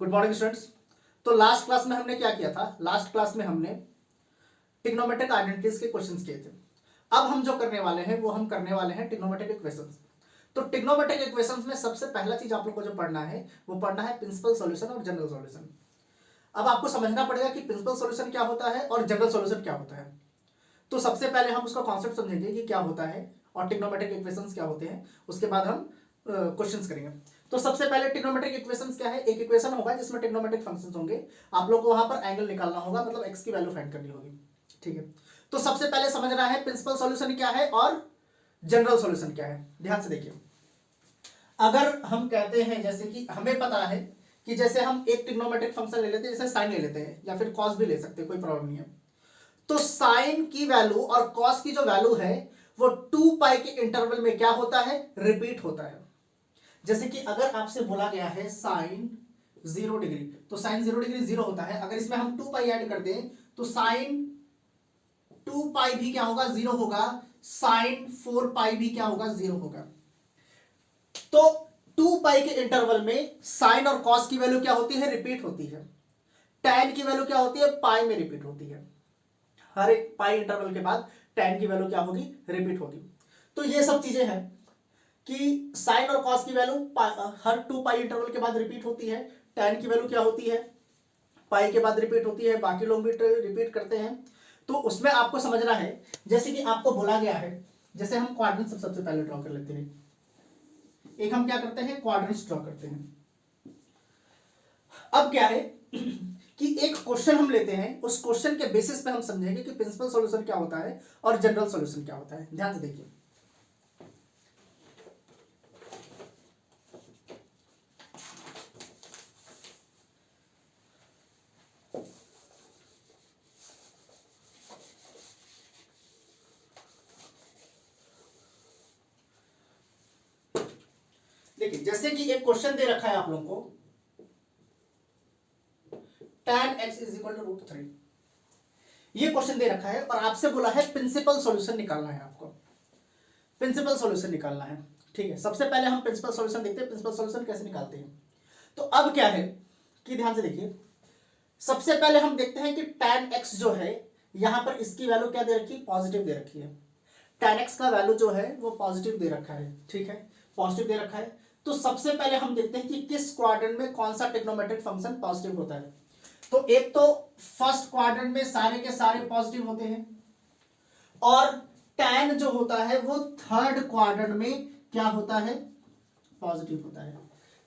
Good morning students. तो last class में हमने क्या किया था? लास्ट क्लास में हमने ट्रिग्नोमेट्रिक आइडेंटिटीज के क्वेश्चंस किए थे। अब हम जो करने वाले हैं वो हम करने वाले हैं ट्रिग्नोमेट्रिक इक्वेशंस। तो ट्रिग्नोमेट्रिक इक्वेशंस में सबसे पहला चीज आप लोग को जो पढ़ना है वो पढ़ना है प्रिंसिपल सॉल्यूशन और जनरल सॉल्यूशन। अब आपको समझना पड़ेगा कि प्रिंसिपल सॉल्यूशन क्या होता है और जनरल सॉल्यूशन क्या होता है। तो सबसे पहले हम उसका कॉन्सेप्ट समझेंगे कि क्या होता है और ट्रिग्नोमेट्रिक इक्वेशंस क्या होते हैं, उसके बाद हम क्वेश्चंस करेंगे। तो सबसे पहले ट्रिग्नोमेट्रिक इक्वेशंस क्या है? एक इक्वेशन होगा जिसमें ट्रिग्नोमेट्रिक फंक्शंस होंगे, आप लोग को वहां पर एंगल निकालना होगा, मतलब एक्स की वैल्यू फाइंड करनी होगी। ठीक है, तो सबसे पहले समझना है प्रिंसिपल सॉल्यूशन क्या है और जनरल सॉल्यूशन क्या है। ध्यान से देखिए, अगर हम कहते हैं जैसे कि हमें पता है कि जैसे हम एक ट्रिग्नोमेट्रिक फंक्शन ले लेते हैं, जैसे साइन ले लेते हैं या फिर कॉस भी ले सकते हैं, कोई प्रॉब्लम नहीं है। तो साइन की वैल्यू और कॉस की जो वैल्यू है वो 2 पाई के इंटरवल में क्या होता है? रिपीट होता है। जैसे कि अगर आपसे बोला गया है साइन 0 डिग्री, तो साइन 0 डिग्री 0 होता है। अगर इसमें हम 2 पाई ऐड कर दें तो साइन 2 पाई भी क्या होगा? 0 होगा। साइन 4 पाई भी क्या होगा? 0 होगा। तो 2 पाई के इंटरवल में साइन और कॉस की वैल्यू क्या होती है? रिपीट होती है। टैन की वैल्यू क्या होती है? पाई में रिपीट होती है। हर एक पाई इंटरवल के बाद टैन की वैल्यू क्या होगी? रिपीट होगी। तो ये सब चीजें हैं कि साइन और कॉस की वैल्यू हर 2 पाई इंटरवल के बाद रिपीट होती है। टैन की वैल्यू क्या होती है? पाई के बाद रिपीट होती है। बाकी लोग भी रिपीट करते हैं। तो उसमें आपको समझना है, जैसे कि आपको बोला गया है, जैसे हम क्वाड्रेंट सबसे पहले ड्रॉ कर लेते हैं। एक हम क्या करते हैं? क्वाड्रेंट्स ड्रॉ करते हैं। अब क्या है कि एक क्वेश्चन हम लेते हैं, उस क्वेश्चन के बेसिस पे हम समझेंगे कि प्रिंसिपल सॉल्यूशन क्या होता है और जनरल सॉल्यूशन क्या होता है। ध्यान से देखिए, देखिए जैसे कि एक क्वेश्चन दे रखा है आप लोगों को, tan x is equal to root 3। ये क्वेश्चन दे रखा है और आपसे बोला है प्रिंसिपल सॉल्यूशन निकालना है। आपको प्रिंसिपल सॉल्यूशन निकालना है। ठीक है, सबसे पहले हम प्रिंसिपल सॉल्यूशन देखते हैं, प्रिंसिपल सॉल्यूशन कैसे निकालते हैं। तो अब क्या है कि ध्यान से देखिए, सबसे पहले हम देखते हैं कि tan x जो है, यहां पर इसकी वैल्यू क्या दे रखी है? पॉजिटिव दे रखी है। tan x का वैल्यू जो है वो पॉजिटिव दे रखा है। ठीक है, पॉजिटिव दे रखा है। तो सबसे पहले हम देखते हैं कि किस क्वाड्रेंट में कौन सा ट्रिग्नोमेट्रिक फंक्शन पॉजिटिव होता है। तो एक तो फर्स्ट क्वाड्रेंट में सारे के सारे पॉजिटिव होते हैं, और tan जो होता है वो थर्ड क्वाड्रेंट में क्या होता है? पॉजिटिव होता है।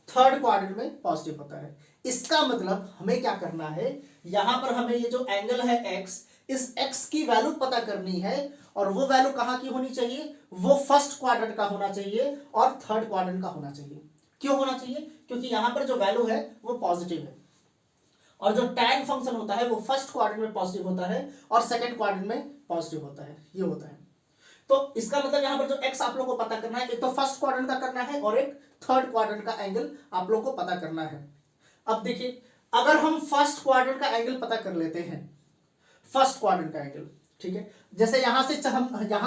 थर्ड क्वाड्रेंट में पॉजिटिव होता है। इसका मतलब हमें क्या करना है, यहां पर हमें ये जो एंगल है x, इस x की वैल्यू पता करनी है, और वो वैल्यू कहां की होनी चाहिए? वो फर्स्ट क्वाड्रेंट का होना चाहिए और थर्ड क्वाड्रेंट का होना चाहिए। क्यों होना चाहिए? क्योंकि यहां पर जो वैल्यू है वो पॉजिटिव है, और जो tan फंक्शन होता है वो फर्स्ट क्वाड्रेंट में पॉजिटिव होता है और सेकंड क्वाड्रेंट में पॉजिटिव होता है। ये होता है। तो इसका मतलब यहां पर जो x आप लोग को पता करना है, एक तो फर्स्ट क्वाड्रेंट का करना है और एक थर्ड क्वाड्रेंट का एंगल आप लोग को पता करना है। अब देखिए, अगर हम फर्स्ट क्वाड्रेंट का एंगल पता कर लेते हैं, फर्स्ट क्वाड्रेंट का एंगल, ठीक है, जैसे यहां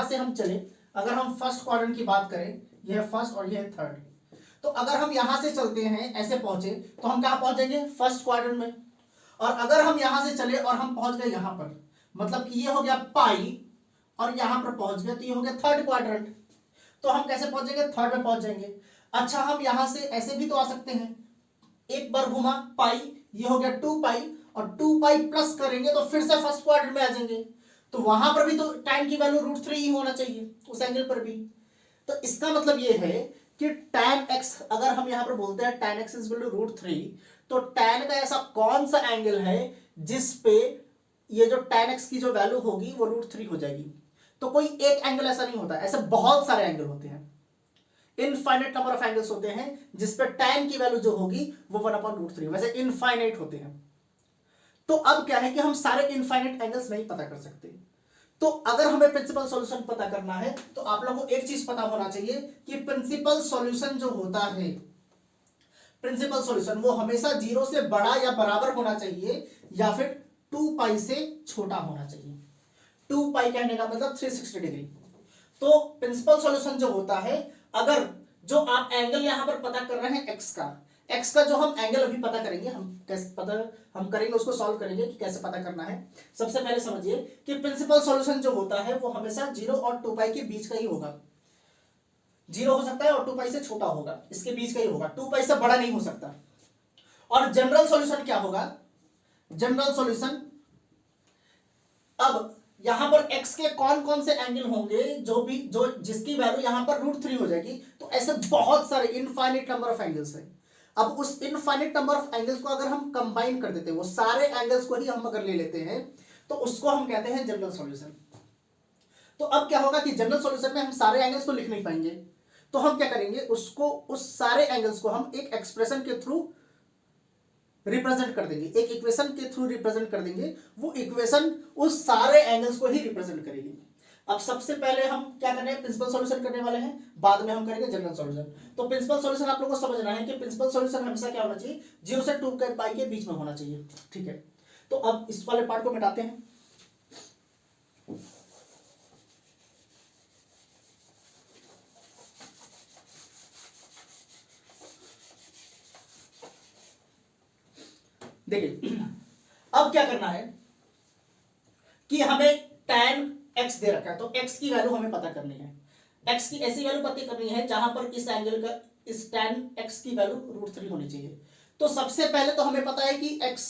से हम चले, अगर हम फर्स्ट क्वाड्रेंट की बात करें, यह है फर्स्ट और यह है थर्ड, तो अगर हम यहां से चलते हैं ऐसे पहुंचे तो हम कहां पहुंचेंगे? फर्स्ट क्वाड्रेंट में। और अगर हम यहां से चले और हम पहुंच गए यहां पर, मतलब कि ये हो गया पाई, और यहां पर पहुंच गए तो ये हो गया थर्ड क्वाड्रेंट। तो हम कैसे पहुंचेंगे? थर्ड में पहुंच जाएंगे। अच्छा, हम यहां से ऐसे भी तो आ सकते हैं, एक बार घुमा पाई, ये हो गया 2 पाई, और 2 पाई प्लस करेंगे तो फिर से फर्स्ट क्वाड्रेंट में आ जाएंगे। तो वहां पर भी तो tan की वैल्यू रूट 3 ही होना चाहिए, उस एंगल पर भी। तो इसका मतलब ये है कि tan x, अगर हम यहां पर बोलते हैं tan x is equal to root 3, तो tan का ऐसा कौन सा एंगल है जिस पे ये जो tan x की जो वैल्यू होगी वो रूट 3 हो जाएगी? तो कोई एक एंगल ऐसा नहीं होता, ऐसे बहुत सारे एंगल होते हैं, इनफाइनाइट नंबर ऑफ एंगल्स होते हैं जिसपे tan की वैल्यू जो होगी वो 1/√3, वैसे इनफाइनाइट होते हैं। तो अब क्या है कि हम सारे इनफाइनाइट एंगल्स नहीं पता कर सकते। तो अगर हमें प्रिंसिपल सॉल्यूशन पता करना है तो आप लोगों को एक चीज पता होना चाहिए कि प्रिंसिपल सॉल्यूशन जो होता है, प्रिंसिपल सॉल्यूशन वो हमेशा 0 से बड़ा या बराबर होना चाहिए, या फिर 2 पाई से छोटा होना चाहिए। 2 पाई कहने का मतलब 360 डिग्री। तो प्रिंसिपल सॉल्यूशन जो होता है, अगर जो आप एंगल यहां पर पता कर रहे हैं x का, एक्स का जो हम एंगल अभी पता करेंगे, हम कैसे पता हम करेंगे, उसको सॉल्व करेंगे कि कैसे पता करना है। सबसे पहले समझिए कि प्रिंसिपल सॉल्यूशन जो होता है वो हमेशा 0 और 2 पाई के बीच का ही होगा। 0 हो सकता है और 2 पाई से छोटा होगा, इसके बीच का ही होगा, 2 पाई से बड़ा नहीं हो सकता। और जनरल सॉल्यूशन क्या होगा? जनरल सॉल्यूशन, अब यहां पर x के कौन कौन से एंगल होंगे जो जिसकी वैल्यू यहां पर √3 हो जाएगी, तो ऐसे बहुत सारे इनफाइनाइट नंबर ऑफ एंगल्स हैं। अब उस इनफाइनाइट नंबर ऑफ एंगल्स को अगर हम कंबाइन कर देते हैं, वो सारे एंगल्स को ही हम अगर ले लेते हैं, तो उसको हम कहते हैं जनरल सॉल्यूशन। तो अब क्या होगा कि जनरल सॉल्यूशन में हम सारे एंगल्स को लिख नहीं पाएंगे, तो हम क्या करेंगे, उसको उस सारे एंगल्स को हम एक एक्सप्रेशन के थ्रू रिप्रेजेंट कर देंगे, एक इक्वेशन के थ्रू रिप्रेजेंट कर देंगे। वो इक्वेशन उस सारे एंगल्स को ही रिप्रेजेंट करेगी। अब सबसे पहले हम क्या करने हैं, प्रिंसिपल सॉल्यूशन करने वाले हैं, बाद में हम करेंगे जनरल सॉल्यूशन। तो प्रिंसिपल सॉल्यूशन आप लोगों को समझना है कि प्रिंसिपल सॉल्यूशन हमेशा क्या होना चाहिए, 0 से 2 पाई के बीच में होना चाहिए। ठीक है, तो अब इस वाले पार्ट को मिटाते हैं। देखिए अब क्या करना है कि हमें tan x दे रखा है, तो x की वैल्यू हमें पता करनी है। x की ऐसी वैल्यू पता करनी है जहां पर इस एंगल का, इस tan x की वैल्यू √3 होनी चाहिए। तो सबसे पहले तो हमें पता है कि x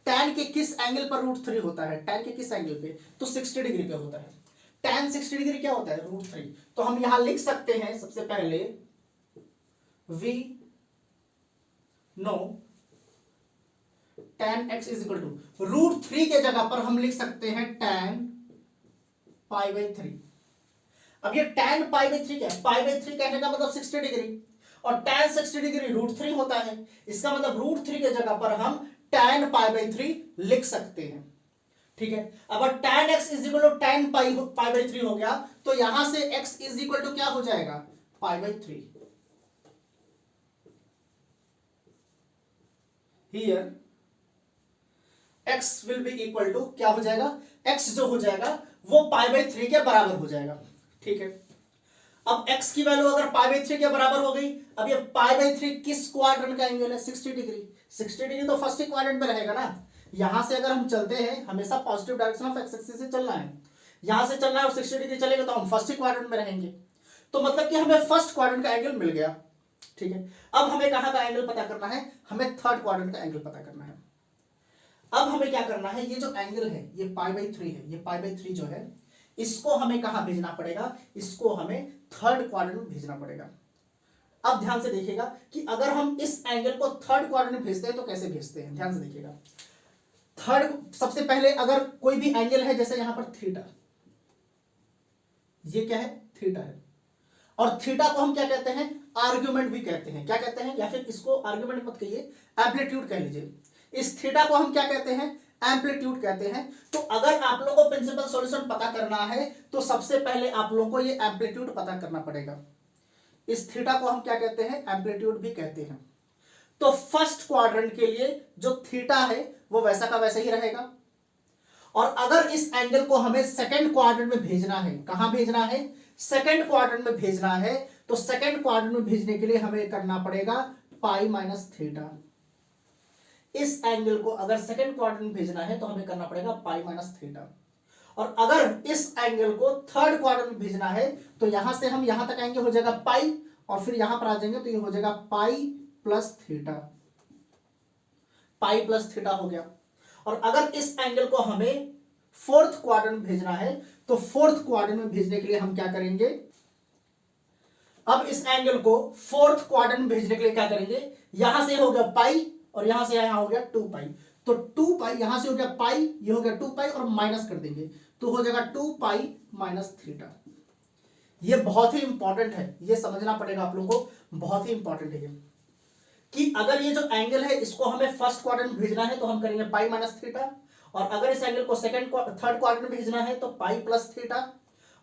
tan के किस एंगल पर √3 होता है, tan के किस एंगल पे, तो 60 डिग्री पे होता है। tan 60 डिग्री क्या होता है, √3। तो हम यहां लिख सकते हैं सबसे पहले v know tan x is equal to √3 के जगह पर हम लिख सकते हैं tan π/3। अब ये tan π/3 क्या है, π/3 कहने का मतलब 60 डिग्री, और tan 60 डिग्री √3 होता है। इसका मतलब √3 के जगह पर हम tan π/3 लिख सकते हैं। ठीक है, अब tan x is equal to tan π/3 हो गया, तो यहां से x इज इक्वल टू क्या हो जाएगा, π/3। Here x will be equal to क्या हो जाएगा, x जो हो जाएगा वो π/3 के बराबर हो जाएगा। ठीक है, अब x की वैल्यू अगर π/3 के बराबर हो गई, अब ये π/3 किस क्वाड्रेंट का एंगल है, 60 डिग्री। 60 डिग्री तो फर्स्ट क्वाड्रेंट में रहेगा ना। यहां से अगर हम चलते हैं, हमेशा positive direction of x axis से चलना है, यहां से चलना है और 60 डिग्री चलेगा तो हम फर्स्ट क्वाड्रेंट में रहेंगे। तो मतलब कि हमें फर्स्ट क्वाड्रेंट का एंगल मिल गया। ठीक है, अब हमें कहां का एंगल पता करना है, हमें थर्ड क्वाड्रेंट का एंगल पता करना है। अब हमें क्या करना है, ये जो एंगल है ये π/3 है, ये π/3 जो है इसको हमें कहां भेजना पड़ेगा, इसको हमें थर्ड क्वाड्रेंट में भेजना पड़ेगा। अब ध्यान से देखिएगा कि अगर हम इस एंगल को थर्ड क्वाड्रेंट में भेजते हैं तो कैसे भेजते हैं, ध्यान से देखिएगा। थर्ड, सबसे पहले अगर कोई भी एंगल है, जैसे यहां पर थीटा, ये क्या है, थीटा है, और थीटा को हम क्या कहते हैं, आर्ग्यूमेंट भी कहते हैं। क्या कहते हैं, या फिर इसको आर्ग्यूमेंट मत कहिए, एम्पलीट्यूड कह लीजिए। इस थीटा को हम क्या कहते हैं, एम्पलीट्यूड कहते हैं। तो अगर आप लोगों को प्रिंसिपल सॉल्यूशन पता करना है तो सबसे पहले आप लोगों को ये एम्पलीट्यूड पता करना पड़ेगा। इस थीटा को हम क्या कहते हैं, एम्पलीट्यूड भी कहते हैं। तो फर्स्ट क्वाड्रेंट के लिए जो थीटा है वो वैसा का वैसा ही रहेगा। और अगर इस एंगल को हमें सेकंड क्वाड्रेंट में भेजना है, कहां भेजना है, सेकंड क्वाड्रेंट में भेजना है, तो सेकंड क्वाड्रेंट में भेजने के लिए हमें करना पड़ेगा π-θ। इस एंगल को अगर सेकंड क्वाड्रेंट में भेजना है तो हमें करना पड़ेगा π-θ। और अगर इस एंगल को थर्ड क्वाड्रेंट में भेजना है तो यहां से हम यहां तक आएंगे, हो जाएगा पाई, और फिर यहां पर आ जाएंगे तो ये हो जाएगा π+θ। π+θ हो गया। और अगर इस एंगल को हमें फोर्थ क्वाड्रेंट में भेजना है तो फोर्थ क्वाड्रेंट में भेजने के लिए हम क्या करेंगे, अब इस एंगल को फोर्थ क्वाड्रेंट में भेजने के लिए क्या करेंगे, यहां से हो गया पाई और यहां से यहां हो गया 2 पाई, तो 2 पाई यहां से हो गया पाई, ये हो गया 2 पाई और माइनस कर देंगे तो हो जाएगा 2 पाई माइनस थीटा। ये बहुत ही इंपॉर्टेंट है, ये समझना पड़ेगा आप लोगों को, बहुत ही इंपॉर्टेंट है ये, कि अगर ये जो एंगल है इसको हमें फर्स्ट क्वाड्रेंट में भेजना है तो हम करेंगे पाई माइनस थीटा, और अगर इस एंगल को थर्ड क्वाड्रेंट में भेजना है तो पाई प्लस थीटा,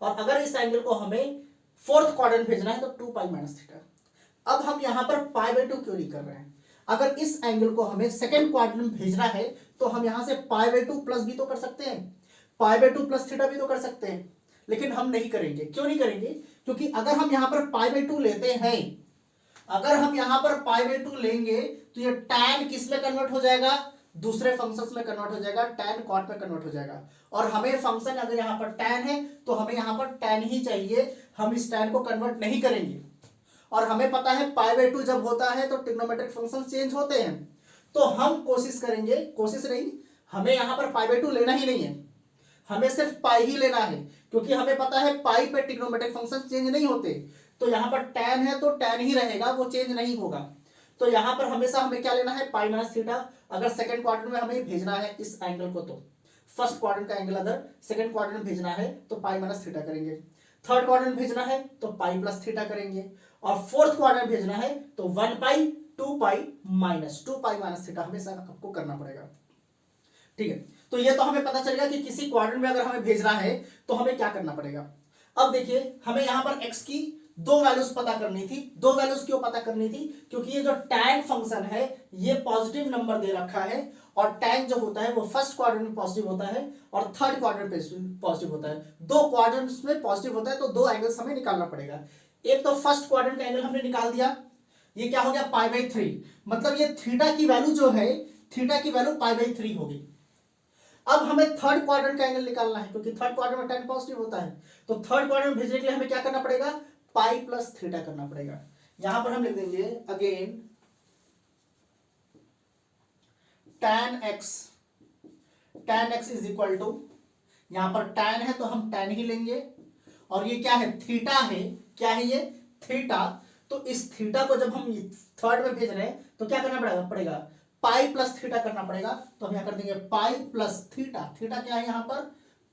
और अगर इस एंगल को हमें फोर्थ क्वाड्रेंट भेजना है तो 2 पाई माइनस थीटा। अब हम यहां पर π/2 क्यों नहीं कर रहे हैं, अगर इस एंगल को हमें सेकंड क्वाड्रेंट में भेजना है तो हम यहां से π/2 प्लस भी तो कर सकते हैं, π/2 प्लस थीटा भी तो कर सकते हैं, लेकिन हम नहीं करेंगे। क्यों नहीं करेंगे, क्योंकि अगर हम यहां पर π/2 लेते हैं अगर हम यहाँ पर π/2 लेंगे तो ये tan किस में कन्वर्ट हो जाएगा, दूसरे फंक्शंस में कन्वर्ट हो जाएगा, tan cot में कन्वर्ट हो जाएगा। और हमें फंक्शन अगर यहाँ पर tan है तो हमें यहाँ पर tan ही चाहिए, हम इस tan को कन्वर्ट नहीं करेंगे। और हमें पता है π/2 जब होता है तो ट्रिग्नोमेट्रिक फंक्शन चेंज होते हैं, तो हम कोशिश करेंगे, कोशिश नहीं, हमें यहाँ पर π/2 लेना ही नहीं है, हमें सिर्फ पाई ही लेना है, क्योंकि हमें पता है पाई पे ट्रिग्नोमेट्रिक फंक्शन चेंज नहीं होते। तो यहाँ पर tan है तो tan ही रहेगा, वो चेंज नहीं होगा। तो यहाँ पर हमेशा हमें क्या लेना है, पाई माइनस थीटा। अगर सेकंड क्वाड्रेंट में हमें भेजना है इस एंगल को, तो फर्स्ट क्वाड्रेंट का एंगल अगर सेकंड क्वाड्रेंट में भेजना है तो पाई माइनस थीटा करेंगे, थर्ड क्वाड्रेंट भेजना है तो पाई प्लस थीटा करेंगे, और फोर्थ क्वाड्रेंट भेजना है तो 1 पाई 2 पाई माइनस थीटा हमेशा आपको करना पड़ेगा। ठीक है, तो ये तो हमें पता चलेगा कि किसी क्वाड्रेंट में अगर हमें भेजना है तो हमें क्या करना पड़ेगा। अब देखिए, हमें यहां पर x की दो वैल्यूज पता करनी थी। दो वैल्यूज क्यों पता करनी थी, क्योंकि ये जो tan फंक्शन है ये पॉजिटिव नंबर दे रखा है, और tan जो होता है वो फर्स्ट क्वाड्रेंट में पॉजिटिव होता है और थर्ड क्वाड्रेंट में पॉजिटिव होता है। दो क्वाड्रेंट्स में पॉजिटिव होता है, तो दो एंगल्स हमें निकालना पड़ेगा। एक तो फर्स्ट क्वाड्रेंट का एंगल हमने निकाल दिया, ये क्या हो गया, π/3, मतलब ये थीटा की वैल्यू जो है, थीटा की वैल्यू π/3 होगी। अब हमें थर्ड क्वाड्रेंट का एंगल निकालना है, क्योंकि थर्ड क्वाड्रेंट में tan पॉजिटिव होता है, तो थर्ड क्वाड्रेंट में भेजने के लिए हमें क्या करना पड़ेगा, पाई प्लस थीटा करना पड़ेगा। यहां पर हम लिख देंगे again tan x is equal to, यहां पर tan है तो हम tan ही लेंगे, और ये क्या है, थीटा है, क्या है ये, थीटा। तो इस थीटा को जब हम थर्ड में भेज रहे हैं तो क्या करना पड़ेगा पाई प्लस थीटा करना पड़ेगा। तो हम यहां कर देंगे पाई प्लस थीटा, थीटा क्या है यहाँ पर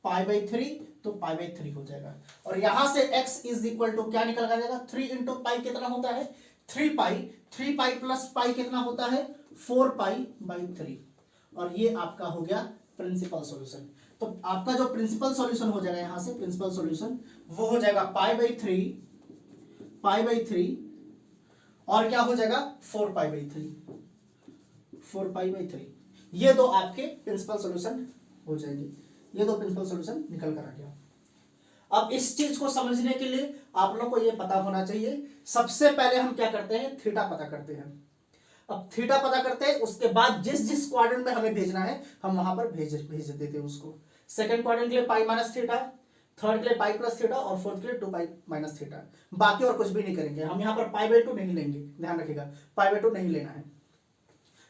π/3, तो π/3 हो जाएगा। और यहां से x इज इक्वल टू क्या निकल जाएगा, 3 इंटू पाई कितना होता है, 3 पाई, 3 पाई प्लस पाई कितना होता है, 4 पाई/3। और ये आपका हो गया प्रिंसिपल सॉल्यूशन। तो आपका जो प्रिंसिपल सॉल्यूशन हो जाएगा, यहां से प्रिंसिपल सॉल्यूशन वो हो जाएगा पाई/3 और क्या हो जाएगा 4 पाई/3। ये दो आपके प्रिंसिपल सॉल्यूशन हो जाएंगे, ये दो प्रिंसिपल सॉल्यूशन निकल कर आ गया। अब इस चीज को समझने के लिए आप लोग को ये पता होना चाहिए, सबसे पहले हम क्या करते हैं, थीटा पता करते हैं। अब थीटा पता करते हैं, उसके बाद जिस जिस क्वाड्रेंट में हमें भेजना है हम वहां पर भेज देते हैं उसको। सेकंड क्वाड्रेंट के लिए पाई माइनस थीटा, थर्ड के लिए पाई प्लस थीटा, और फोर्थ के लिए 2 पाई माइनस थीटा। बाकी और कुछ भी नहीं करेंगे हम, यहाँ पर π/2 नहीं लेंगे, ध्यान रखिएगा π/2 नहीं लेना है।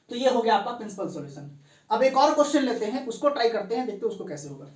तो ये हो गया आपका प्रिंसिपल सॉल्यूशन। अब एक और क्वेश्चन लेते हैं, उसको ट्राई करते हैं, देखते हैं उसको कैसे होगा।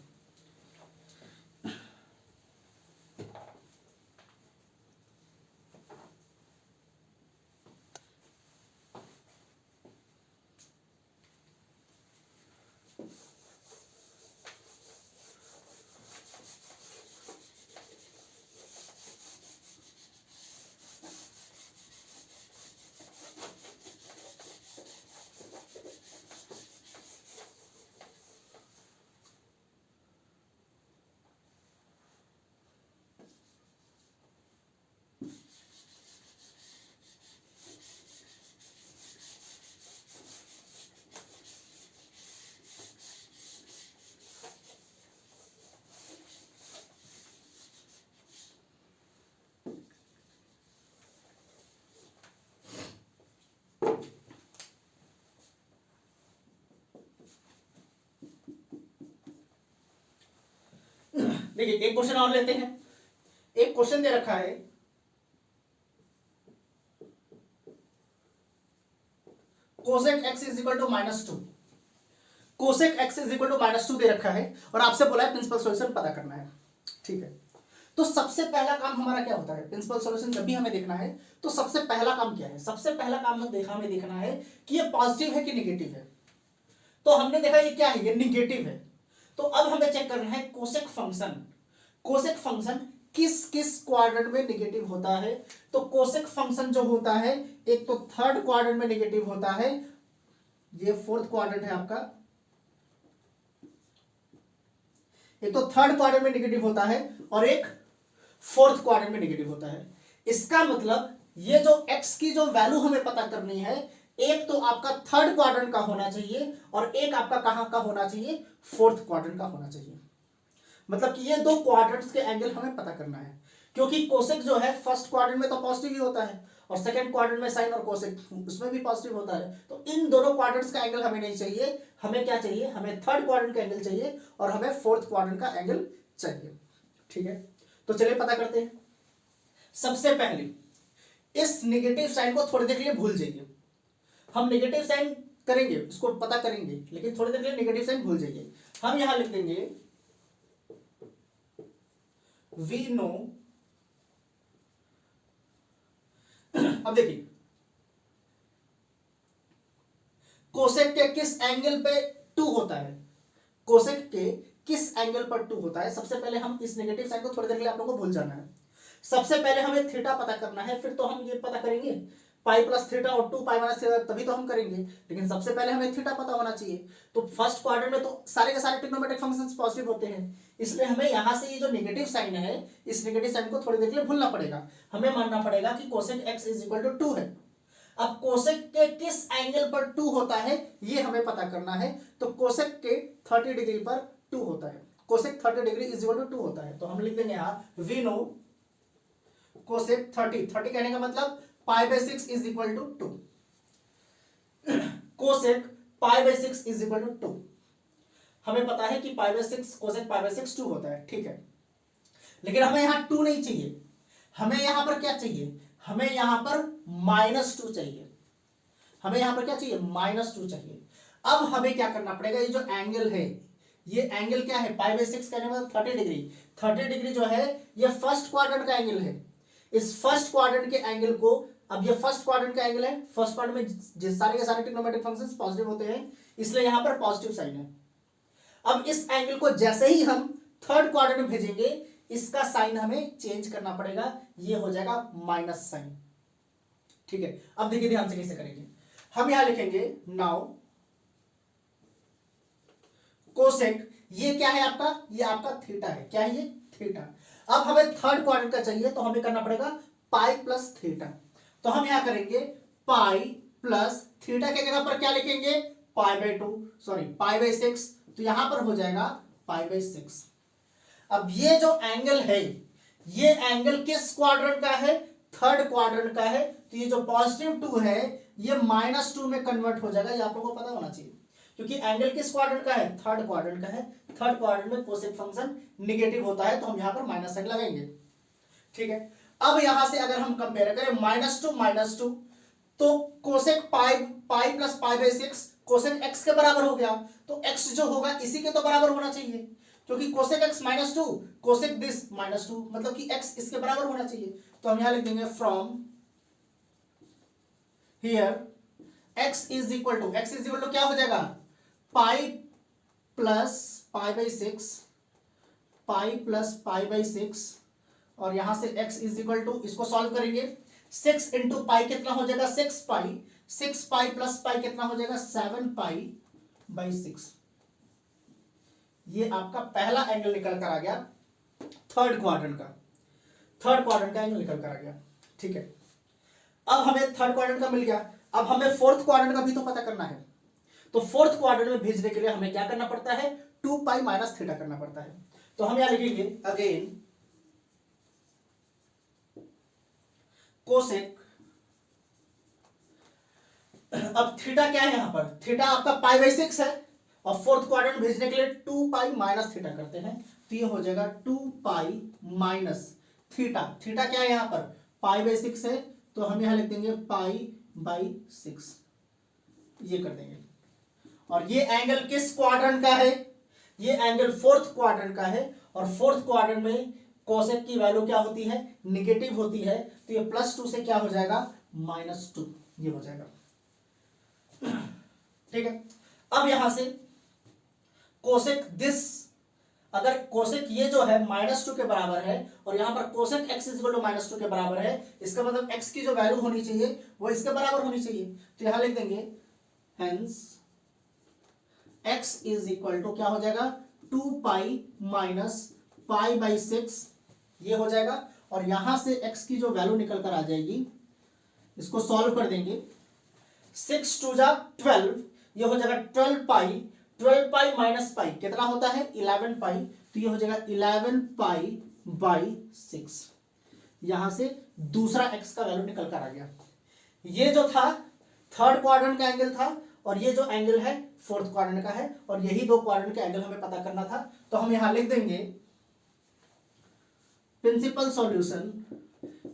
देखिए एक क्वेश्चन और लेते हैं। एक क्वेश्चन दे रखा है, cosec x is equal to -2, cosec x is equal to -2 दे रखा है, और आपसे बोला है प्रिंसिपल सॉल्यूशन पता करना है। ठीक है, तो सबसे पहला काम हमारा क्या होता है, प्रिंसिपल सॉल्यूशन जब भी हमें देखना है तो सबसे पहला काम क्या है, सबसे पहला काम हमें देखना है कि ये पॉजिटिव है कि निगेटिव है। तो हमने देखा ये क्या है, ये निगेटिव है। तो अब हमें चेक करना है कोसेक फंक्शन, कोसेक फंक्शन किस किस क्वाड्रेंट में निगेटिव होता है। तो कोसेक फंक्शन जो होता है, एक तो थर्ड क्वाड्रेंट में निगेटिव होता है, ये फोर्थ क्वाड्रेंट है आपका, एक तो थर्ड क्वाड्रेंट में निगेटिव होता है और एक फोर्थ क्वाड्रेंट में निगेटिव होता है। इसका मतलब ये जो x की जो वैल्यू हमें पता करनी है, एक तो आपका थर्ड क्वाड्रेंट का होना चाहिए और एक आपका कहां का होना चाहिए, फोर्थ क्वाड्रेंट का होना चाहिए। मतलब कि ये दो क्वाड्रेंट्स के एंगल हमें पता करना है, क्योंकि कोसेक जो है फर्स्ट क्वाड्रेंट में तो पॉजिटिव ही होता है और सेकंड क्वाड्रेंट में साइन और कोसेक उसमें भी पॉजिटिव होता है। तो इन दोनों क्वाड्रेंट्स का एंगल हमें नहीं चाहिए, हमें क्या चाहिए, हमें थर्ड क्वाड्रेंट का एंगल चाहिए और हमें फोर्थ क्वाड्रेंट का एंगल चाहिए। ठीक है, तो चलिए पता करते हैं। सबसे पहले इस नेगेटिव साइन को थोड़ी देर के लिए भूल जाइए, हम नेगेटिव साइन करेंगे उसको पता करेंगे, लेकिन थोड़ी देर के लिए नेगेटिव साइन भूल जाइए। हम यहां लिख देंगे वी नो, अब देखिए कोसेक के किस एंगल पे 2 होता है, कोसेक के किस एंगल पर 2 होता है। सबसे पहले हम इस नेगेटिव साइन को थोड़ी देर के लिए आप लोगों को भूल जाना है। सबसे पहले हमें थीटा पता करना है, फिर तो हम ये पता करेंगे पाई प्लस थीटा और 2 पाई माइनस थीटा, तभी तो हम करेंगे। लेकिन सबसे पहले हमें थीटा पता होना चाहिए। तो फर्स्ट क्वाड्रेंट में तो सारे के सारे ट्रिग्नोमेट्रिक फंक्शंस पॉजिटिव होते हैं, इसलिए हमें यहां से ये जो नेगेटिव साइन है, इस नेगेटिव साइन को थोड़ी देर के लिए भूलना पड़ेगा। हमें मानना पड़ेगा कि cosec x is equal to 2 है। अब कोसेक के किस एंगल पर 2 होता है ये हमें पता करना है। तो कोसेक के 30 डिग्री पर 2 होता है, cosec 30 degree is equal to 2 होता है। तो हम लिख देंगे यहां वी नो कोसेक 30 कहने का मतलब pi by 6 is equal to 2, cosec pi by 6 is equal to 2। हमें पता है कि pi by 6 cosec pi by 6 2 होता है। ठीक है, लेकिन हमें यहां 2 नहीं चाहिए, हमें यहां पर क्या चाहिए, हमें यहां पर -2 चाहिए। हमें यहां पर क्या चाहिए, -2 चाहिए। अब हमें क्या करना पड़ेगा, ये जो एंगल है, ये एंगल क्या है, पाई बाय 6 कहने मतलब 30 डिग्री। 30 डिग्री जो है ये फर्स्ट क्वाड्रेंट का एंगल है। इस फर्स्ट क्वाड्रेंट के एंगल को, अब ये फर्स्ट क्वाड्रेंट का एंगल है, फर्स्ट क्वाड्रेंट में सारे के सारे ट्रिग्नोमेट्रिक फंक्शंस पॉजिटिव होते हैं, इसलिए यहां पर पॉजिटिव साइन है। अब इस एंगल को जैसे ही हम थर्ड क्वाड्रेंट में भेजेंगे, इसका साइन हमें चेंज करना पड़ेगा, ये हो जाएगा माइनस साइन। ठीक है, अब देखिए ध्यान से कैसे करेंगे। हम यहां लिखेंगे नाउ कोसेक, ये क्या है आपका, ये आपका थीटा है, क्या है ये, थीटा। अब हमें थर्ड क्वाड्रेंट का चाहिए, तो हमें करना पड़ेगा पाई प्लस थीटा। तो हम यहां करेंगे पाई प्लस थीटा के जगह पर क्या लिखेंगे, pi by 2, sorry pi by 6, तो यहां पर हो जाएगा पाई बाय 6। अब ये जो एंगल है, ये एंगल किस क्वाड्रेंट का है, थर्ड क्वाड्रेंट का है। तो ये जो पॉजिटिव 2 है ये -2 में कन्वर्ट हो जाएगा, ये आप लोगों को पता होना चाहिए, क्योंकि एंगल किस क्वाड्रेंट का है, थर्ड क्वाड्रेंट का है। थर्ड क्वाड्रेंट में कोसेक फंक्शन नेगेटिव होता है, तो हम यहां पर माइनस साइन लगाएंगे। ठीक है, अब यहां से अगर हम कंपेयर करें -2 तो cosec pi plus pi by 6 cosec x के बराबर हो गया, तो x जो होगा इसी के तो बराबर होना चाहिए, क्योंकि कोसेक x -2 कोसेक दिस -2, मतलब कि x इसके बराबर होना चाहिए। तो हम यहां लिख देंगे from here x is equal to क्या हो जाएगा, pi plus pi by 6, pi plus pi by 6, और यहां से x इज इक्वल टू, इसको सॉल्व करेंगे, 6 इंटू पाई कितना हो जाएगा, 6 पाई प्लस पाई कितना हो जाएगा, 7 पाई बाई 6। ये आपका पहला एंगल निकल कर आ गया थर्ड क्वाड्रेंट का एंगल निकल कर आ गया। ठीक है, अब हमें थर्ड क्वाड्रेंट का मिल गया, अब हमें फोर्थ क्वाड्रेंट का भी तो पता करना है। तो फोर्थ क्वाड्रेंट में भेजने के लिए हमें क्या करना पड़ता है, 2 पाई माइनस थीटा करना पड़ता है। तो हम यहां लिखेंगे अगेन कोसेक, अब थीटा क्या है यहां पर, थीटा आपका पाई बाय 6 है, और फोर्थ क्वाड्रेंट भेजने के लिए 2 पाई माइनस थीटा करते हैं, तो ये हो जाएगा 2 पाई माइनस थीटा। थीटा क्या है यहां पर, पाई बाय 6 है, तो हम यहां लिख देंगे पाई बाई 6, ये कर देंगे। और ये एंगल किस क्वाड्रेंट का है, ये एंगल फोर्थ क्वाड्रेंट का है, और फोर्थ क्वाड्रेंट में कोसेक की वैल्यू क्या होती है, निगेटिव होती है, तो ये +2 से क्या हो जाएगा, -2, ये हो जाएगा। ठीक है, अब यहां से कोसेक दिस, अगर कोसेक ये जो है -2 के बराबर है, और यहां पर cosec x is equal to -2 के बराबर है, इसका मतलब x की जो वैल्यू होनी चाहिए वो इसके बराबर होनी चाहिए। तो यहां लिख देंगे hence x is equal to क्या हो जाएगा, 2 पाई माइनस पाई बाई 6, ये हो जाएगा। और यहां से x की जो वैल्यू निकल कर आ जाएगी, इसको सॉल्व कर देंगे, 6 2 जा 12, ये हो जाएगा 12 पाई माइनस पाई कितना होता है, 11 पाई, तो ये हो जाएगा 11 पाई बाई 6। यहां से दूसरा एक्स का वैल्यू निकल कर आ गया। ये जो था थर्ड क्वाड्रेंट का एंगल था और ये जो एंगल है फोर्थ क्वाड्रेंट का है, और यही दो क्वाड्रेंट का एंगल हमें पता करना था। तो हम यहां लिख देंगे principal solution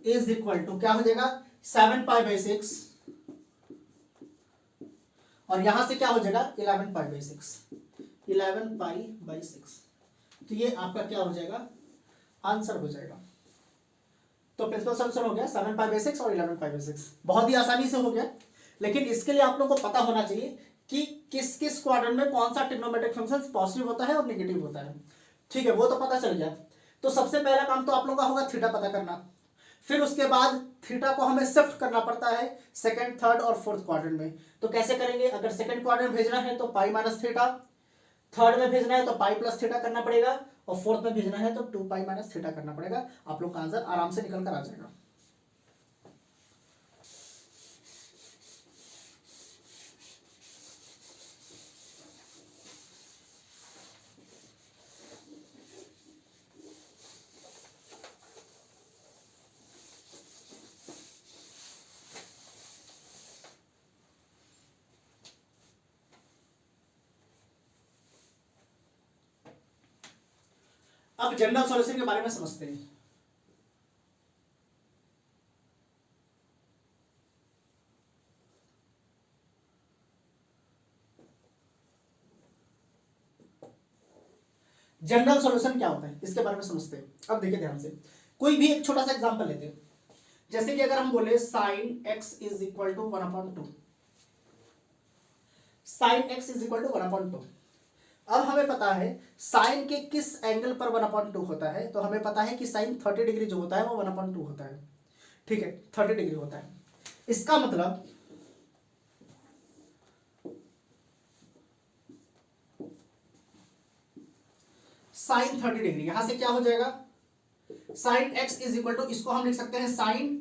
is equal to क्या हो जाएगा 7π/6 और यहां से क्या हो जाएगा 11π/6, 11π/6। तो ये आपका क्या हो जाएगा आंसर हो जाएगा। तो प्रिंसिपल सॉल्यूशन हो गया 7π/6 और 11π/6। बहुत ही आसानी से हो गया, लेकिन इसके लिए आप लोगों को पता होना चाहिए कि किस किस क्वाड्रेंट में कौन सा ट्रिग्नोमेट्रिक फंक्शन पॉजिटिव होता है और नेगेटिव होता है। ठीक है, वो तो पता चल गया। तो सबसे पहला काम तो आप लोगों का होगा थीटा पता करना, फिर उसके बाद थीटा को हमें शिफ्ट करना पड़ता है सेकंड, थर्ड और फोर्थ क्वाड्रेंट में। तो कैसे करेंगे, अगर सेकंड क्वाड्रेंट भेजना है तो पाई माइनस थीटा, थर्ड में भेजना है तो पाई प्लस थीटा करना पड़ेगा, और फोर्थ में भेजना है तो 2π माइनस थीटा करना पड़ेगा। आप लोग का आंसर आराम से निकल कर आ जाएगा। अब जनरल सॉल्यूशन के बारे में समझते हैं। जनरल सॉल्यूशन क्या होता है इसके बारे में समझते हैं। अब देखिए ध्यान से, कोई भी एक छोटा सा एग्जांपल लेते हैं। जैसे कि अगर हम बोले sine x is equal to 1/2, sine x is equal to 1/2। अब हमें पता है साइन के किस एंगल पर 1/2 होता है, तो हमें पता है कि साइन 30 डिग्री जो होता है वो 1/2 होता है। ठीक है, 30 डिग्री होता है। इसका मतलब साइन 30 डिग्री, यहां से क्या हो जाएगा sine x is equal to, इसको हम लिख सकते हैं साइन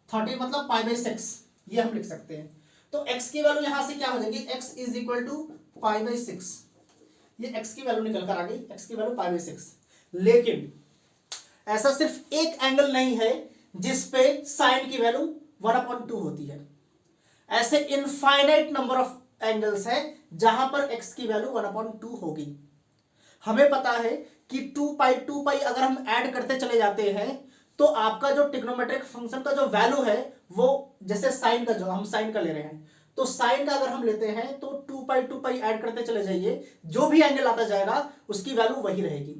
30 मतलब π/6, ये हम लिख सकते हैं। तो x की वैल्यू यहां से क्या हो जाएगी x इज इक्वल टू π/6, ये x की वैल्यू निकल कर आ गई, x की वैल्यू π/6। लेकिन ऐसा सिर्फ एक एंगल नहीं है जिसपे साइन की वैल्यू 1/2 होती है। ऐसे इनफाइनाइट नंबर ऑफ एंगल्स है जहां पर x की वैल्यू 1/2 होगी। हमें पता है कि 2π अगर हम ऐड करते चले जाते हैं तो आपका जो ट्रिग्नोमेट्रिक फंक्शन का जो वैल्यू है वो, जैसे साइन का, जो हम साइन का ले रहे हैं तो साइन का अगर हम लेते हैं तो 2π ऐड करते चले जाइए, जो भी एंगल आता जाएगा उसकी वैल्यू वही रहेगी।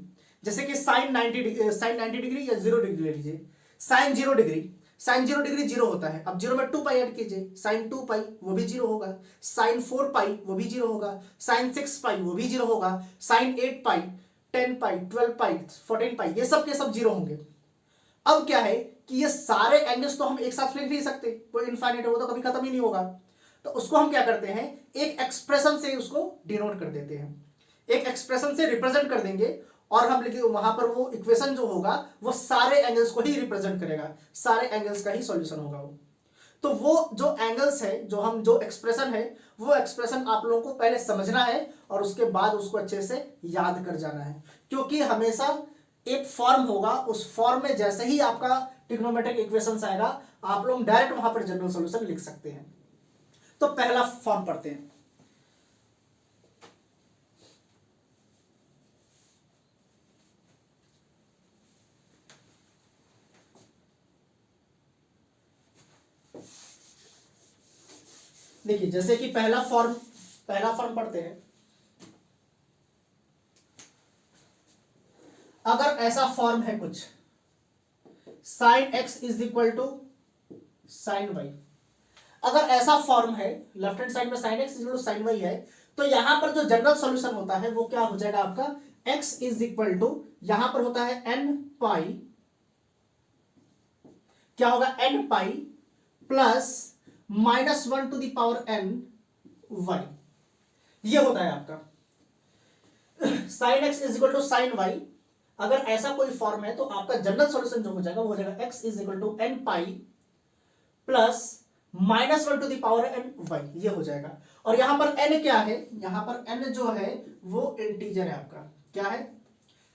जैसे कि साइन 90 डिग्री या 0 डिग्री ले लीजिए। साइन 0 डिग्री, साइन 0 डिग्री 0 होता है। अब 0 में 2π ऐड कीजिए, साइन 2π वो भी 0 होगा, साइन 4π वो भी 0 होगा, साइन 6π वो भी 0 होगा, साइन 8π, 10π, 12π, 14π, ये सब के सब 0 होंगे। अब क्या है कि ये सारे एंगल्स तो हम एक साथ लिख नहीं सकते, कोई इनफाइनाइट है वो तो कभी खत्म ही नहीं होगा। तो उसको हम क्या करते हैं, एक एक्सप्रेशन से उसको डिनोट कर देते हैं, एक एक्सप्रेशन से रिप्रेजेंट कर देंगे, और हम लिखे वहां पर वो इक्वेशन जो होगा वो सारे एंगल्स को ही रिप्रेजेंट करेगा, सारे एंगल्स का ही सॉल्यूशन होगा वो। तो वो जो एंगल्स है, जो एक्सप्रेशन है, वो एक्सप्रेशन आप लोगों को पहले समझना है और उसके बाद उसको अच्छे से याद कर जाना है, क्योंकि हमेशा एक फॉर्म होगा, उस फॉर्म में जैसे ही आपका ट्रिग्नोमेट्रिक इक्वेशंस आएगा आप लोग डायरेक्ट वहां पर जनरल सॉल्यूशन लिख सकते हैं। तो पहला फॉर्म पढ़ते हैं। देखिए जैसे कि पहला फॉर्म पढ़ते हैं। अगर ऐसा फॉर्म है कुछ, sine x is equal to sine y, अगर ऐसा फॉर्म है, लेफ्ट हैंड साइड में sine x is equal to sine y है, तो यहां पर जो जनरल सॉल्यूशन होता है वो क्या हो जाएगा आपका, x इज इक्वल टू, यहां पर होता है n पाई, क्या होगा n pi plus -1 to the power n y, ये होता है आपका sin x is equal to sine y. अगर ऐसा कोई फॉर्म है तो आपका जनरल सॉल्यूशन जो हो जाएगा वो हो जाएगा x is equal to n pi plus -1 to the power n y, ये हो जाएगा। और यहां पर n क्या है, यहां पर n जो है वो इंटीजर है आपका, क्या है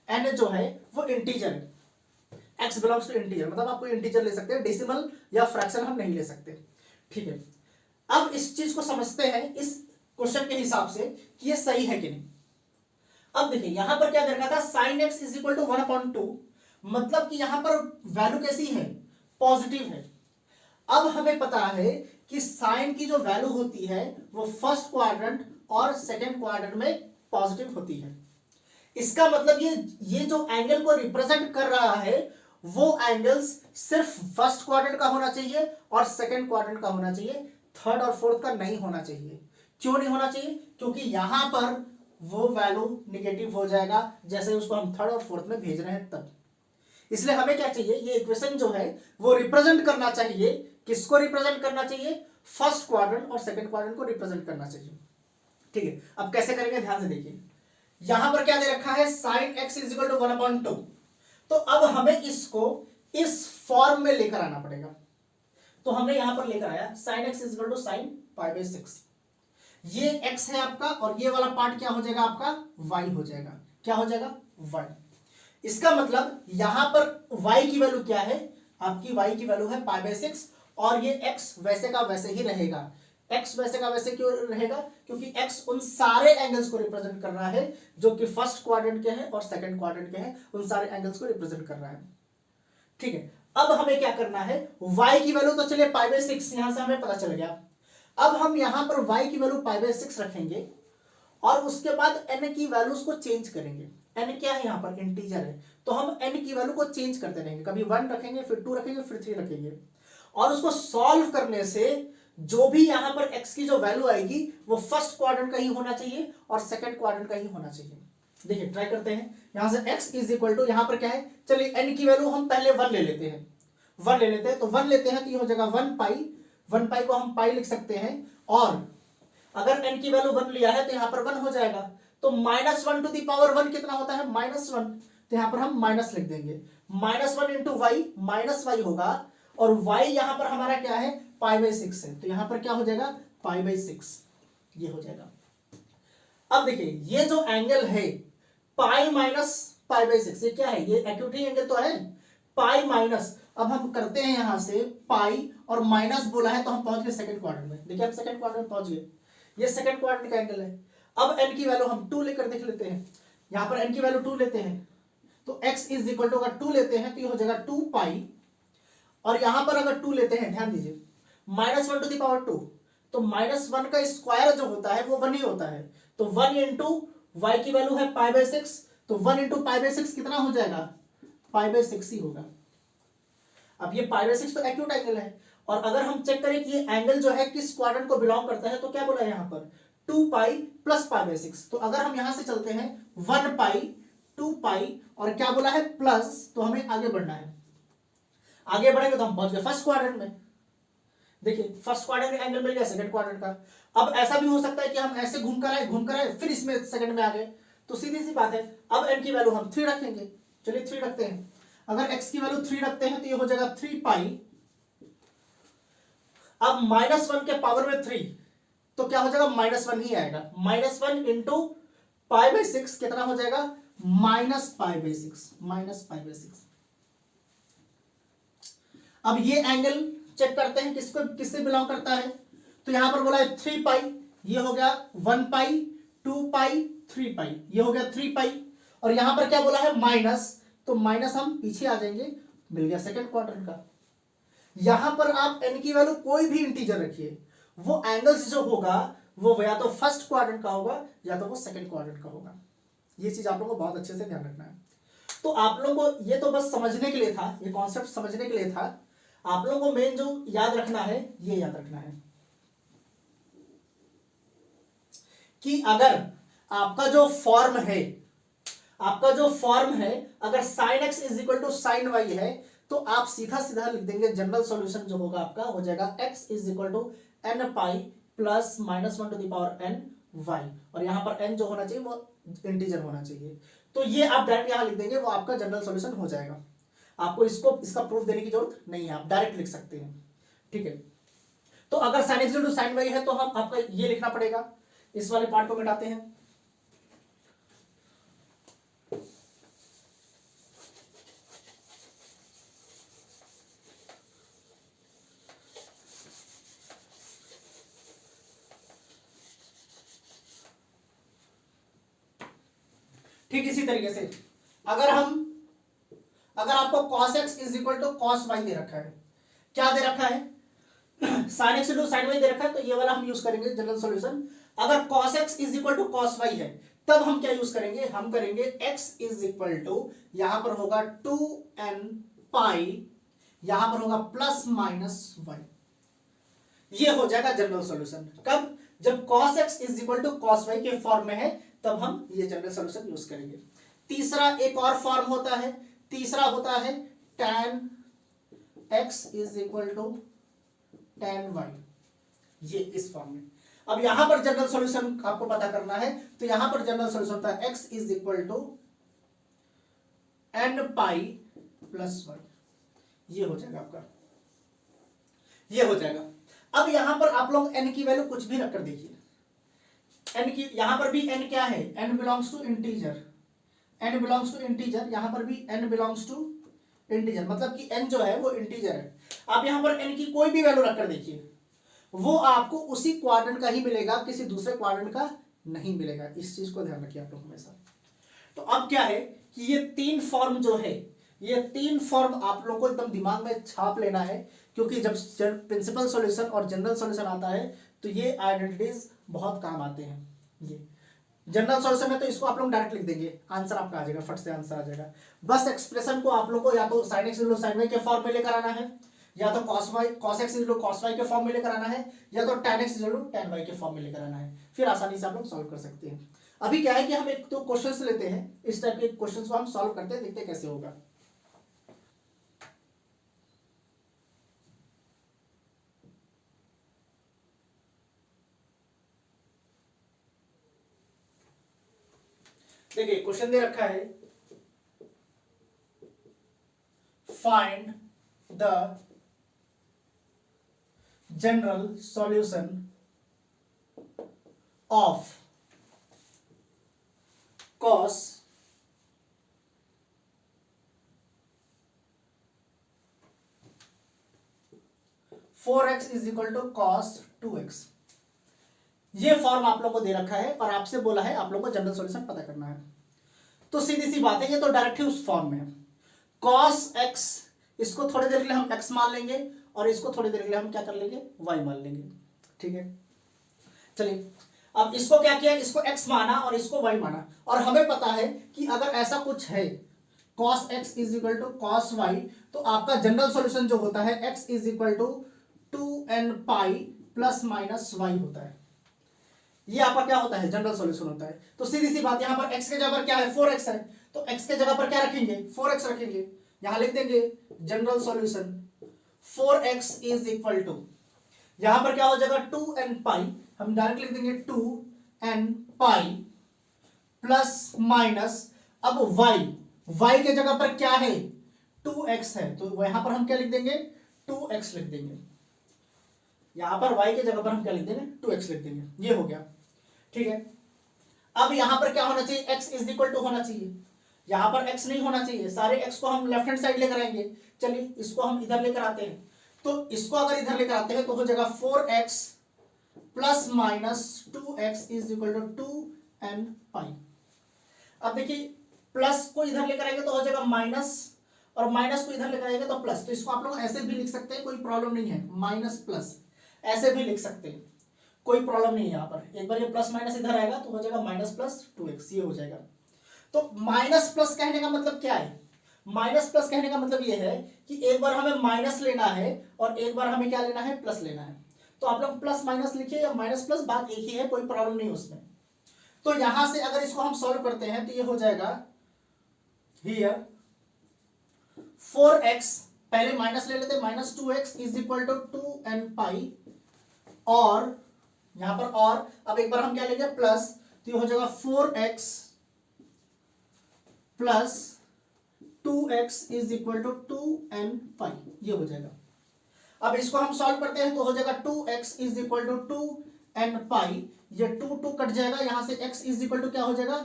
n जो है वो इंटीजर है। x बिलोंग्स टू इंटीजर, मतलब आप कोई इंटीजर ले सकते हैं, डेसिमल या फ्रैक्शन हम नहीं ले सकते। ठीक है, अब इस चीज को समझते हैं इस क्वेश्चन के हिसाब से कि ये सही है कि नहीं। अब देखिए यहां पर क्या दे रखा था, sine x is equal to 1/2, मतलब कि यहां पर वैल्यू कैसी है, पॉजिटिव है। अब हमें पता है कि साइन की जो वैल्यू होती है वो फर्स्ट क्वाड्रेंट और सेकंड क्वाड्रेंट में पॉजिटिव होती है। इसका मतलब ये जो एंगल को रिप्रेजेंट कर रहा है वो एंगल्स सिर्फ फर्स्ट क्वाड्रेंट का होना चाहिए और सेकंड क्वाड्रेंट का होना चाहिए, थर्ड और फोर्थ का नहीं होना चाहिए। क्यों नहीं होना चाहिए, क्योंकि यहां पर वो वैल्यू निगेटिव हो जाएगा जैसे उसको हम थर्ड और फोर्थ में भेज रहे हैं तब। इसलिए हमें क्या चाहिए, ये इक्वेशन जो है वो रिप्रेजेंट करना चाहिए, किसको रिप्रेजेंट करना चाहिए, फर्स्ट क्वाड्रेंट और सेकंड क्वाड्रेंट को रिप्रेजेंट करना चाहिए। ठीक है, अब कैसे करेंगे ध्यान से देखिए, यहां पर क्या दे रखा है, sine x is equal to 1/2, तो अब हमें इसको इस फॉर्म में लेकर आना पड़ेगा। तो हमने यहां पर लेकर आया sine x is equal to sine pi 6, ये x है आपका और ये वाला पार्ट क्या हो जाएगा आपका, y हो जाएगा। क्या हो जाएगा, y। इसका मतलब यहां पर y की वैल्यू क्या है, आपकी y की वैल्यू है पाई 6 और ये x वैसे का वैसे ही रहेगा। x वैसे का वैसे क्यों रहेगा, क्योंकि x उन सारे एंगल्स को रिप्रेजेंट कर रहा है जो कि फर्स्ट क्वाड्रेंट के हैं और सेकंड क्वाड्रेंट के हैं, उन सारे एंगल्स को रिप्रेजेंट कर रहा है। ठीक है, अब हमें क्या करना है, y की वैल्यू तो चलिए पाई 6 यहां से हमें पता चल गया। अब हम यहां पर y की वैल्यू पाई 6 रखेंगे और उसके बाद n की वैल्यूज को चेंज करेंगे। n क्या है, यहां पर इंटीजर है, तो हम n की वैल्यू को चेंज करते रहेंगे, कभी 1 रखेंगे, फिर 2 रखेंगे, फिर 3 रखेंगे, और उसको सॉल्व करने से जो भी यहां पर x की जो वैल्यू आएगी वो फर्स्ट क्वाड्रेंट का ही होना चाहिए और सेकंड क्वाड्रेंट का ही होना चाहिए। देखिए ट्राई करते हैं, यहां से x इज इक्वल टू, यहां पर क्या है, चलिए n की वैल्यू हम पहले 1 ले लेते हैं, 1 ले लेते हैं, तो 1 लेते हैं तो ये हो जाएगा 1 पाई को हम पाई लिख सकते हैं, और अगर n की वैल्यू 1 लिया है तो यहां पर 1 हो जाएगा, तो -1 टू द पावर 1 कितना होता है, -1, तो यहां पर हम माइनस लिख देंगे, -1 इंटू वाई माइनस वाई होगा, और y यहां पर हमारा क्या है, पाई 6 है, तो यहां पर क्या हो जाएगा, पाई 6, ये हो जाएगा। अब देखिए ये जो एंगल है पाई माइनस पाई 6, ये क्या है, ये एक्यूटी एंगल तो है, पाई माइनस, अब हम करते हैं यहां से पाई और माइनस बोला है तो हम पहुंच गए सेकंड क्वाड्रेंट में। देखिए हम सेकंड क्वाड्रेंट में पहुंच गए, ये सेकंड क्वाड्रेंट का एंगल है। अब n की वैल्यू हम 2 लेकर देख लेते हैं, यहां पर n की वैल्यू 2 लेते हैं, तो x इज इक्वल टू, अगर 2 लेते हैं तो ये हो जाएगा 2 पाई, और यहां पर अगर 2 लेते हैं, ध्यान दीजिए, -1 टू द पावर 2, तो -1 का स्क्वायर जो होता है वो 1 ही होता है, तो 1 इंटू वाई की वैल्यू है पाई 6, तो 1 इंटू पाई 6 कितना हो जाएगा, पाई 6 ही होगा। अब ये पाई 6 तो एक्यूट एंगल है, और अगर हम चेक करें कि ये एंगल जो है किस क्वाड्रेंट को बिलोंग करता है, तो क्या बोला है यहाँ पर 2 पाई प्लस पाई 6, तो अगर हम यहां से चलते हैं 1 पाई 2 पाई और क्या बोला है प्लस, तो हमें आगे बढ़ना है, आगे बढ़ेंगे तो हम पहुंच गए फर्स्ट क्वाड्रेंट में। देखिए फर्स्ट क्वाड्रेंट में एंगल मिल गया सेकंड क्वाड्रेंट का। अब ऐसा भी हो सकता है कि हम ऐसे घूम कर आए फिर इसमें सेकंड में आ गए, तो सीधी सी बात है, अब n की वैल्यू हम 3 रखेंगे, चलिए 3 रखते हैं, अगर x की वैल्यू 3 रखते हैं तो ये हो जाएगा 3 पाई, अब -1 के पावर में 3, तो क्या हो जाएगा, -1 ही आएगा, -1 इंटू पाई 6 कितना हो जाएगा, -पाई 6। अब ये एंगल चेक करते हैं किसको किससे बिलोंग करता है, तो यहां पर बोला है 3 पाई, ये हो गया 1 पाई 2 पाई 3 पाई, ये हो गया 3 पाई, और यहां पर क्या बोला है माइनस, तो माइनस हम पीछे आ जाएंगे, मिल गया सेकंड क्वाड्रेंट का। यहां पर आप n की वैल्यू कोई भी इंटीजर रखिए, वो एंगल्स जो होगा वो या तो फर्स्ट क्वाड्रेंट का होगा या तो वो सेकंड क्वाड्रेंट का होगा। ये चीज आप लोगों को बहुत अच्छे से ध्यान रखना है। तो आप लोगों को ये तो बस समझने के लिए था, ये कॉन्सेप्ट समझने के लिए था, आप लोगों को मेन जो याद रखना है ये याद रखना है कि अगर आपका जो फॉर्म है, आपका जो फॉर्म है, अगर sin x is equal to sine y है, तो आप सीधा सीधा लिख देंगे, जनरल सॉल्यूशन जो होगा आपका हो जाएगा x is equal to n pi plus -1 to the power n y, और यहां पर n जो होना चाहिए वो इंटीजर होना चाहिए, तो ये आप डायरेक्ट यहां लिख देंगे, वो आपका जनरल सॉल्यूशन हो जाएगा। आपको इसका प्रूफ देने की जरूरत नहीं है, आप डायरेक्ट लिख सकते हैं। ठीक है, तो अगर sin x to sine y है तो हम आपका ये लिखना पड़ेगा, इस वाले पार्ट को मिटाते हैं, ठीक इसी तरीके से अगर आपको cos x is equal to cos y दे रखा है, क्या दे रखा है, sin x into sin y दे रखा है, तो ये वाला हम यूज करेंगे जनरल सॉल्यूशन। अगर cos x is equal to cos y है तब हम क्या यूज करेंगे, हम करेंगे x इज इक्वल टू, यहां पर होगा 2n पाई, यहां पर होगा प्लस माइनस y। ये हो जाएगा जनरल सॉल्यूशन। कब, जब cos x is equal to cos y के फॉर्म में है तब हम ये जनरल सॉल्यूशन यूज करेंगे। तीसरा एक और फॉर्म होता है, तीसरा होता है tan x is equal to tan y, ये इस फॉर्म में। अब यहां पर जनरल सॉल्यूशन आपको पता करना है, तो यहां पर जनरल सॉल्यूशन होता है x is equal to n pi plus y, ये हो जाएगा आपका, ये हो जाएगा। अब यहां पर आप लोग n की वैल्यू कुछ भी रखकर देखिए, n की, यहां पर भी n क्या है, n belongs to integer, n belongs to integer, यहां पर भी n बिलोंग्स टू इंटीजर, मतलब कि n जो है वो इंटीजर है। आप यहां पर n की कोई भी वैल्यू रखकर देखिए, वो आपको उसी क्वाड्रेंट का ही मिलेगा, किसी दूसरे क्वाड्रेंट का नहीं मिलेगा। इस चीज को ध्यान रखिए आप लोग हमेशा। तो अब क्या है कि ये तीन फॉर्म जो है, ये तीन फॉर्म आप लोगों को एकदम दिमाग में छाप लेना है, क्योंकि जब प्रिंसिपल सॉल्यूशन और जनरल सॉल्यूशन आता है तो ये आइडेंटिटीज बहुत काम आते हैं। ये जनरल सॉल्यूशन है तो इसको आप लोग डायरेक्ट लिख देंगे, आंसर आपका आ जाएगा, फट से आंसर आ जाएगा। बस एक्सप्रेशन को आप लोग को या तो sin x sin y के फॉर्म में लेकर आना है, या तो cos x cos y के फॉर्म में लेकर आना है, या तो tan x tan y के फॉर्म में लेकर आना है, फिर आसानी से आप लोग सॉल्व कर सकते हैं। अभी क्या है कि हम एक तो क्वेश्चंस लेते हैं, इस टाइप के क्वेश्चंस को हम सॉल्व करते हैं, देखते हैं कैसे होगा। देखिए क्वेश्चन दे रखा है, find the general solution of cos 4x is equal to cos 2x। ये फॉर्म आप लोग को दे रखा है और आपसे बोला है आप लोग को जनरल सॉल्यूशन पता करना है। तो सीधी सी बात है, ये तो डायरेक्ट ही उस फॉर्म में है। cos x, इसको थोड़ी देर के लिए हम x मान लेंगे और इसको थोड़ी देर के लिए हम क्या कर लेंगे, y मान लेंगे। ठीक है, चलिए अब इसको क्या किया, इसको x माना और इसको y माना, और हमें पता है कि अगर ऐसा कुछ है cos x is equal to cos y, तो आपका जनरल सॉल्यूशन जो होता है x is equal to 2n pi plus minus y होता है। ये आपका क्या होता है, जनरल सॉल्यूशन होता है। तो सीधी सी बात, यहां पर x के जगह पर क्या है, 4x है, तो x के जगह पर क्या रखेंगे, 4x रखेंगे, यहां लिख देंगे general solution 4x is equal to, यहां पर क्या हो जाएगा 2n पाई, हम डायरेक्ट लिख देंगे 2n पाई प्लस माइनस, अब y के जगह पर क्या है 2x है, तो यहां पर हम क्या लिख देंगे 2x लिख देंगे, यहां पर y के जगह पर हम क्या लिख देंगे 2x लिख देंगे, ये हो गया। ठीक है, अब यहां पर क्या होना चाहिए, x इज इक्वल टू होना चाहिए, यहां पर x नहीं होना चाहिए, सारे x को हम लेफ्ट हैंड साइड लेकर आएंगे। चलिए इसको हम इधर लेकर आते हैं, तो इसको अगर इधर लेकर आते हैं तो हो जाएगा 4x plus minus 2x is equal to 2n pi. अब देखिए प्लस को इधर लेकर आएंगे तो हो जाएगा माइनस, और माइनस को इधर लेकर आएंगे तो प्लस, तो इसको आप लोग ऐसे भी लिख सकते हैं, कोई प्रॉब्लम नहीं है, माइनस प्लस ऐसे भी लिख सकते हैं, कोई प्रॉब्लम नहीं है। यहाँ पर एक बार ये प्लस माइनस इधर आएगा तो हो जाएगा माइनस प्लस 2x, ये हो जाएगा। तो माइनस प्लस कहने का मतलब क्या है, माइनस प्लस कहने का मतलब ये है कि एक बार हमें माइनस लेना है और एक बार हमें क्या लेना है, प्लस लेना है। तो आप लोग प्लस माइनस लिखिए या माइनस प्लस, बात एक ही है, कोई प्रॉब्लम नहीं उसमें। तो यहां से अगर इसको हम सॉल्व करते हैं तो ये हो जाएगा हियर 4x, पहले माइनस ले लेते, minus 2x is equal to 2n pi, और यहां पर और अब एक बार हम क्या लेंगे प्लस, तो ये हो जाएगा 4x plus 2x is equal to 2n pi, ये हो जाएगा। अब इसको हम सॉल्व करते हैं तो हो जाएगा 2x is equal to 2n pi, ये 2 कट जाएगा, यहां से x इज इक्वल टू क्या हो जाएगा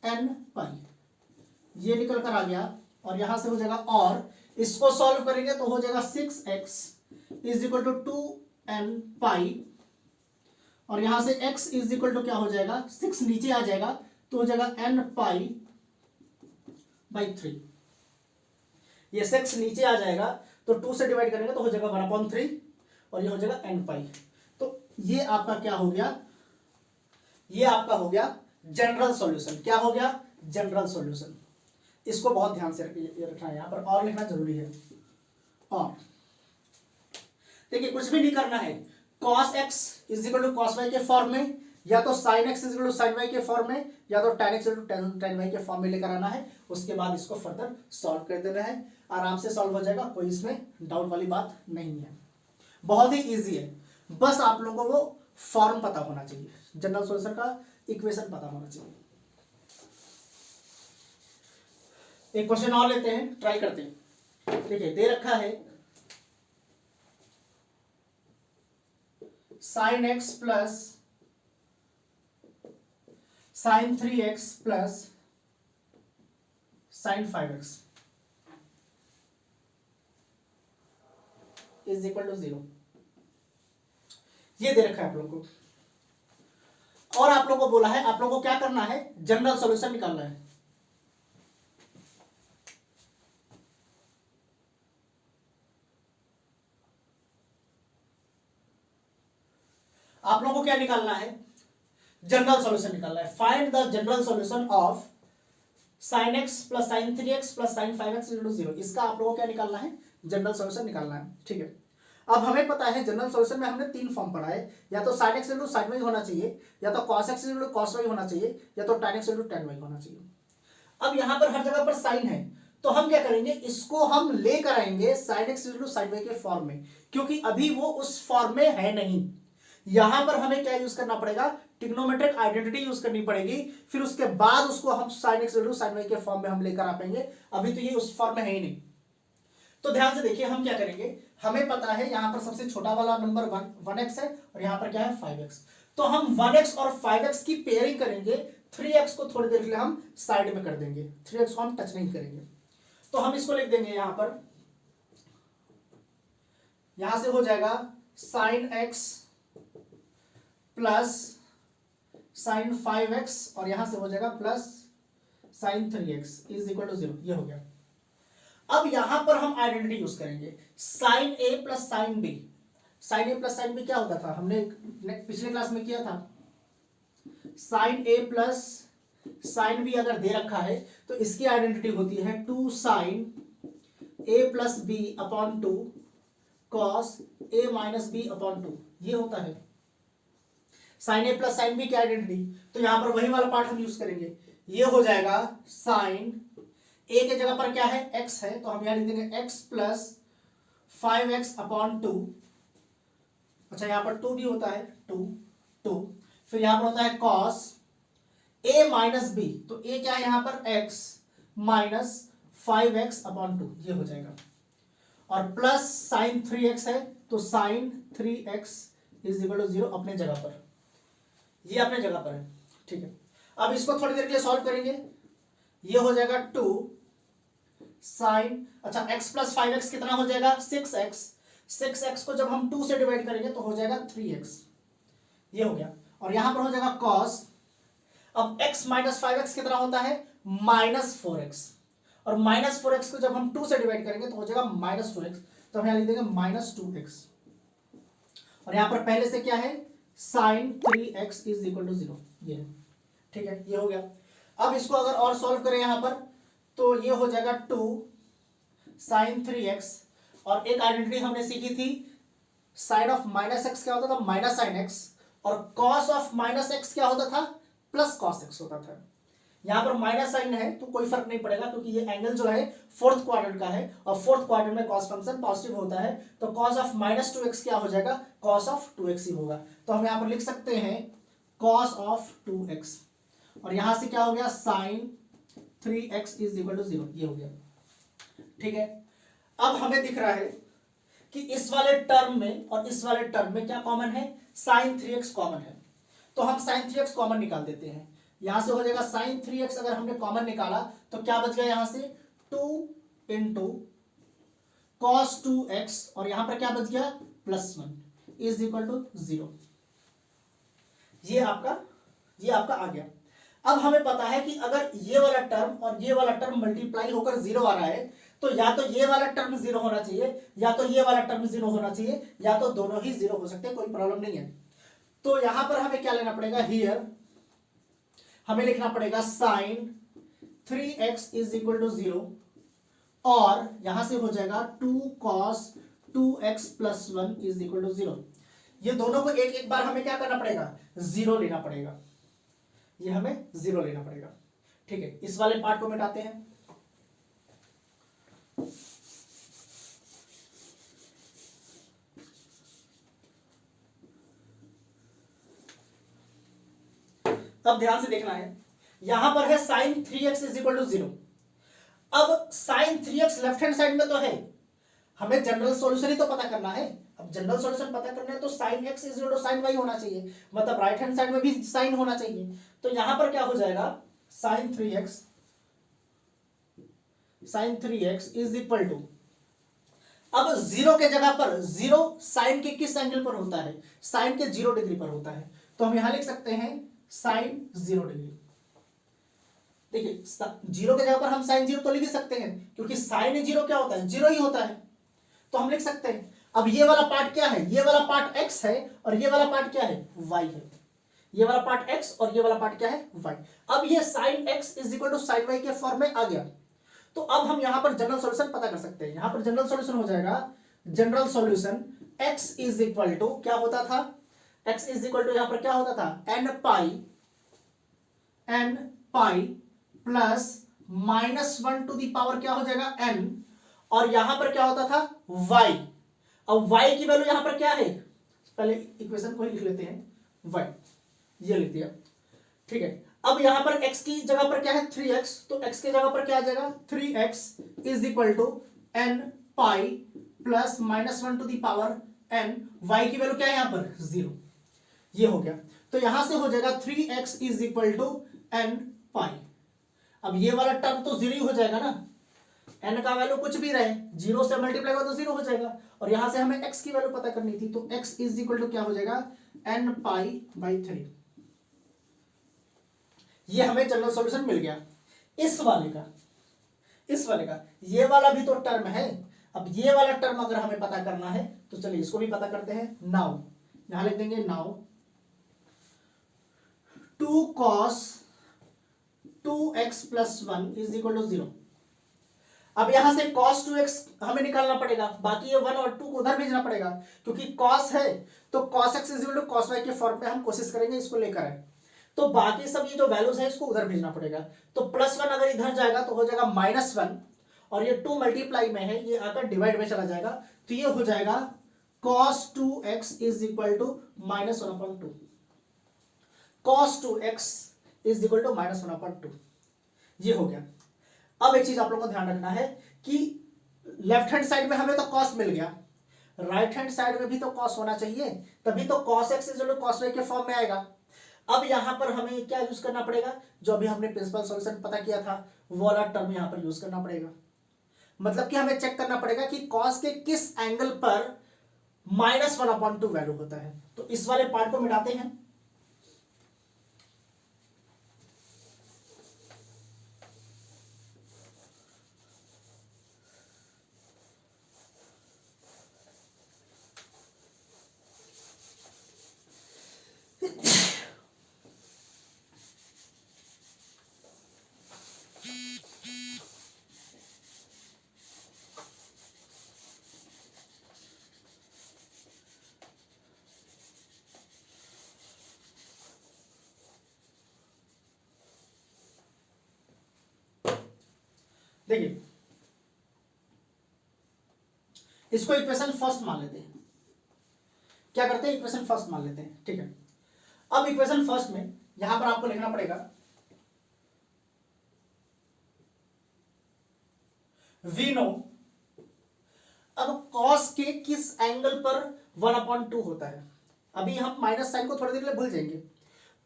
n पाई, ये निकल कर आ गया, और यहां से हो जाएगा, और इसको सॉल्व करेंगे तो हो जाएगा 6x is equal to 2n pi, और यहां से x इज इक्वल टू क्या हो जाएगा 6 नीचे आ जाएगा तो हो जाएगा n पाई बाई 3। ये सेक्स नीचे आ जाएगा तो 2 से डिवाइड करेंगे तो हो जाएगा 1/3 और ये हो जाएगा n पाई। तो ये आपका क्या हो गया, ये आपका हो गया जनरल सॉल्यूशन। क्या हो गया, जनरल सॉल्यूशन। इसको बहुत ध्यान से रखना है, यहां पर और लिखना जरूरी है। और देखिए कुछ भी नहीं करना है, cos x is equal to cos y के फॉर्म में, या तो sin x is equal to sin y के फॉर्म में, या तो tan x is equal to tan y के फॉर्म में लेकर आना है। उसके बाद इसको फर्दर सॉल्व कर देना है, आराम से सॉल्व हो जाएगा, कोई इसमें डाउट वाली बात नहीं है, बहुत ही इजी है। बस आप लोगों को वो फॉर्म पता होना चाहिए, जनरल सॉल्यूशन का इक्वेशन पता होना चाहिए। एक क्वेश्चन और लेते हैं, ट्राई करते हैं। देखिए दे रखा है sin x plus sin 3x plus sin 5x is equal to 0। ये दे रखा है आप लोगों को, और आप लोगों को बोला है आप लोगों को क्या करना है, जनरल सॉल्यूशन निकालना है। आप लोगों को क्या निकालना है, जनरल सॉल्यूशन निकालना है। Find the general solution of sin x plus sin 3x plus sin 5x equal to 0। इसका आप लोगों को क्या निकालना है, जनरल सॉल्यूशन निकालना है। ठीक है, अब हमें पता है जनरल सॉल्यूशन में हमने 3 फॉर्म पढ़ा है, या तो sin x equal to sin y होना चाहिए, या तो cos x equal to cos y होना चाहिए, या तो tan x equal to tan y होना चाहिए। अब यहां पर हर जगह पर साइन है, तो हम क्या करेंगे, इसको हम लेकर आएंगे sin x equal to sin y के फॉर्म में, क्योंकि अभी वो उस फॉर्म में है नहीं। यहां पर हमें क्या यूज करना पड़ेगा, ट्रिग्नोमेट्रिक आइडेंटिटी यूज करनी पड़ेगी, फिर उसके बाद उसको हम sin x sin y के फॉर्म में हम लेकर आ पाएंगे। अभी तो ये उस फॉर्म में है ही नहीं। तो ध्यान से देखिए हम क्या करेंगे, हमें पता है यहां पर सबसे छोटा वाला नंबर 1x है, और यहां पर क्या है 5x। तो हम 1x और 5x की पेयरिंग करेंगे, 3x को थोड़ी देर के लिए हम साइड में कर देंगे, 3x को हम टच नहीं करेंगे। तो हम इसको लिख देंगे यहां पर, यहां से हो जाएगा sin x plus sin 5x, और यहां से हो जाएगा plus sin 3x is equal to 0। ये हो गया। अब यहां पर हम आइडेंटिटी यूज करेंगे, sin a plus sin b। sin a plus sin b क्या होता था, हमने पिछले क्लास में किया था। sin a plus sin b अगर दे रखा है तो इसकी आइडेंटिटी होती है 2 sin a plus b upon 2 cos a minus b upon 2। ये होता है sin a plus sin b की आइडेंटिटी। तो यहां पर वही वाला पार्ट हम यूज करेंगे, ये हो जाएगा sin a के जगह पर क्या है x है, तो हम यहां लिख देंगे x प्लस 5x अपॉन 2। अच्छा यहां पर 2 भी होता है, 2 फिर यहां पर होता है cos a माइनस b, तो a क्या है यहां पर x माइनस 5x अपॉन 2। ये हो जाएगा, और प्लस sin 3x है, तो sin 3x is equal to 0 अपने जगह पर, ये अपने जगह पर है। ठीक है, अब इसको थोड़ी देर के लिए सॉल्व करेंगे, ये हो जाएगा 2 sin, अच्छा x प्लस 5x कितना हो जाएगा 6x। 6x को जब हम 2 से डिवाइड करेंगे तो हो जाएगा 3x। ये हो गया, और यहां पर हो जाएगा cos, अब x माइनस 5x कितना होता है माइनस 4x, और माइनस 4x को जब हम 2 से डिवाइड करेंगे तो हो जाएगा माइनस 2x। तो हम यहां लिख देंगे माइनस 2x, और यहां पर पहले से क्या है sin 3x is equal to 0। ये ठीक है, ये हो गया। अब इसको अगर और सॉल्व करें यहां पर, तो ये हो जाएगा 2 sin 3x, और एक आइडेंटिटी हमने सीखी थी साइन ऑफ माइनस एक्स क्या होता था माइनस साइन एक्स, और कॉस ऑफ माइनस एक्स क्या होता था प्लस कॉस एक्स होता था। यहां पर माइनस साइन है तो कोई फर्क नहीं पड़ेगा, क्योंकि ये एंगल जो है फोर्थ क्वाड्रेंट का है, और फोर्थ क्वाड्रेंट में कॉस फंक्शन पॉजिटिव होता है, तो कॉस ऑफ माइनस 2x क्या हो जाएगा कॉस ऑफ 2x ही होगा। तो हम यहां पर लिख सकते हैं कॉस ऑफ 2x, और यहां से क्या हो गया sign 3x is equal to 0। ये हो गया। ठीक है, अब हमें दिख रहा है कि इस वाले टर्म में और इस वाले टर्म में क्या कॉमन है साइन 3x कॉमन है, तो हम साइन 3x कॉमन निकाल देते हैं। यहां से हो जाएगा साइन 3x, अगर हमने कॉमन निकाला तो क्या बच गया यहां से 2 इंटू कॉस 2x, और यहां पर क्या बच गया +1 इज इक्वल टू 0। ये आपका आ गया। अब हमें पता है कि अगर ये वाला टर्म और ये वाला टर्म मल्टीप्लाई होकर जीरो आ रहा है तो या तो ये वाला टर्म जीरो होना चाहिए या तो ये वाला टर्म जीरो होना चाहिए या तो दोनों ही जीरो हो सकते हैं, कोई प्रॉब्लम नहीं है। तो यहां पर हमें क्या लेना पड़ेगा, हियर हमें लिखना पड़ेगा sign 3x is equal to 0 और यहां से हो जाएगा 2 cos 2x plus 1 is equal to 0। ये दोनों को एक एक बार हमें क्या करना पड़ेगा, जीरो लेना पड़ेगा, ये हमें जीरो लेना पड़ेगा। ठीक है, इस वाले पार्ट को मिटाते हैं। अब ध्यान से देखना है, यहां पर है sign 3x is equal to 0। अब sign 3x left hand side में तो है, हमें जनरल सॉल्यूशन ही तो पता करना है। अब जनरल सॉल्यूशन पता करना है तो sine x is equal to sine y होना चाहिए, मतलब राइट हैंड साइड में भी साइन होना चाहिए। तो यहां पर क्या हो जाएगा, sine 3x is equal to, अब जीरो के जगह पर, जीरो साइन के किस एंगल पर होता है, साइन के 0 डिग्री पर होता है, तो हम यहां लिख सकते हैं साइन 0 डिग्री। देखिए जीरो के जगह पर हम साइन 0 तो लिख सकते हैं क्योंकि साइन 0 क्या होता है, 0 ही होता है, तो हम लिख सकते हैं। अब ये वाला पार्ट क्या है, ये वाला पार्ट x है और ये वाला पार्ट क्या है, y है। ये वाला पार्ट x और ये वाला पार्ट क्या है, y। अब ये sine x is equal to sine y के फॉर्म में आ गया। तो अब हम यहां पर जनरल सॉल्यूशन पता कर सकते हैं। यहां पर जनरल सॉल्यूशन हो जाएगा, general solution x is equal to क्या होता था, x इज इक्वल टू यहां पर क्या होता था, n pi plus -1 to the power क्या हो जाएगा n, और यहां पर क्या होता था y। अब y की वैल्यू यहां पर क्या है, पहले इक्वेशन को ही लिख लेते हैं, y ये लिख दिया। ठीक है, अब यहां पर x की जगह पर क्या है 3x, तो x की जगह पर क्या आ जाएगा 3x is equal to n pi plus -1 to the power n, y की वैल्यू क्या है यहां पर 0, ये हो गया। तो यहां से हो जाएगा 3x is equal to n pi. अब ये वाला टर्म तो 0 ही हो जाएगा ना, n का वैल्यू कुछ भी रहे, 0 से मल्टीप्लाई हो तो 0 हो जाएगा, और यहां से हमें x की वैल्यू पता करनी थी, तो x इज इक्वल टू क्या हो जाएगा n पाई बाई 3। ये हमें जनरल सॉल्यूशन मिल गया। इस वाले का ये वाला भी तो टर्म है। अब ये वाला टर्म अगर हमें पता करना है तो चलिए इसको भी पता करते हैं। नाउ यहां लिख देंगे, now 2 cos 2x plus 1 is equal to 0। अब यहां से cos 2x हमें निकालना पड़ेगा, बाकी ये 1 और 2 को उधर भेजना पड़ेगा, क्योंकि cos है तो cos x is equal to cos y के फॉर्म में हम कोशिश करेंगे इसको लेकर आए। तो बाकी सब ये जो वैल्यूज है इसको उधर भेजना पड़ेगा। तो +1 अगर इधर जाएगा तो हो जाएगा -1, और ये 2 मल्टीप्लाई में है, ये आकर डिवाइड में चला जाएगा, तो ये हो जाएगा cos 2x is equal to -1/2। cos 2x is equal to -1/2, ये हो गया। अब एक चीज आप लोगों को ध्यान रखना है कि लेफ्ट हैंड साइड में हमें तो cos मिल गया, राइट हैंड साइड में भी तो cos होना चाहिए, तभी तो cos x is equal to cos y के फॉर्म में आएगा। अब यहां पर हमें क्या यूज करना पड़ेगा, जो अभी हमने प्रिंसिपल सॉल्यूशन पता किया था वो वाला टर्म यहां पर यूज करना पड़ेगा। मतलब कि हमें चेक करना पड़ेगा कि cos के किस एंगल पर -1/2 वैल्यू होता है। तो इस वाले पार्ट को मिटाते हैं। देखिए इसको इक्वेशन फर्स्ट मान लेते हैं। क्या करते हैं, इक्वेशन फर्स्ट मान लेते हैं। ठीक है, अब इक्वेशन फर्स्ट में यहां पर आपको लिखना पड़ेगा वी नो। अब cos के किस एंगल पर 1/2 होता है, अभी हम माइनस साइन को थोड़ी देर के लिए भूल जाएंगे।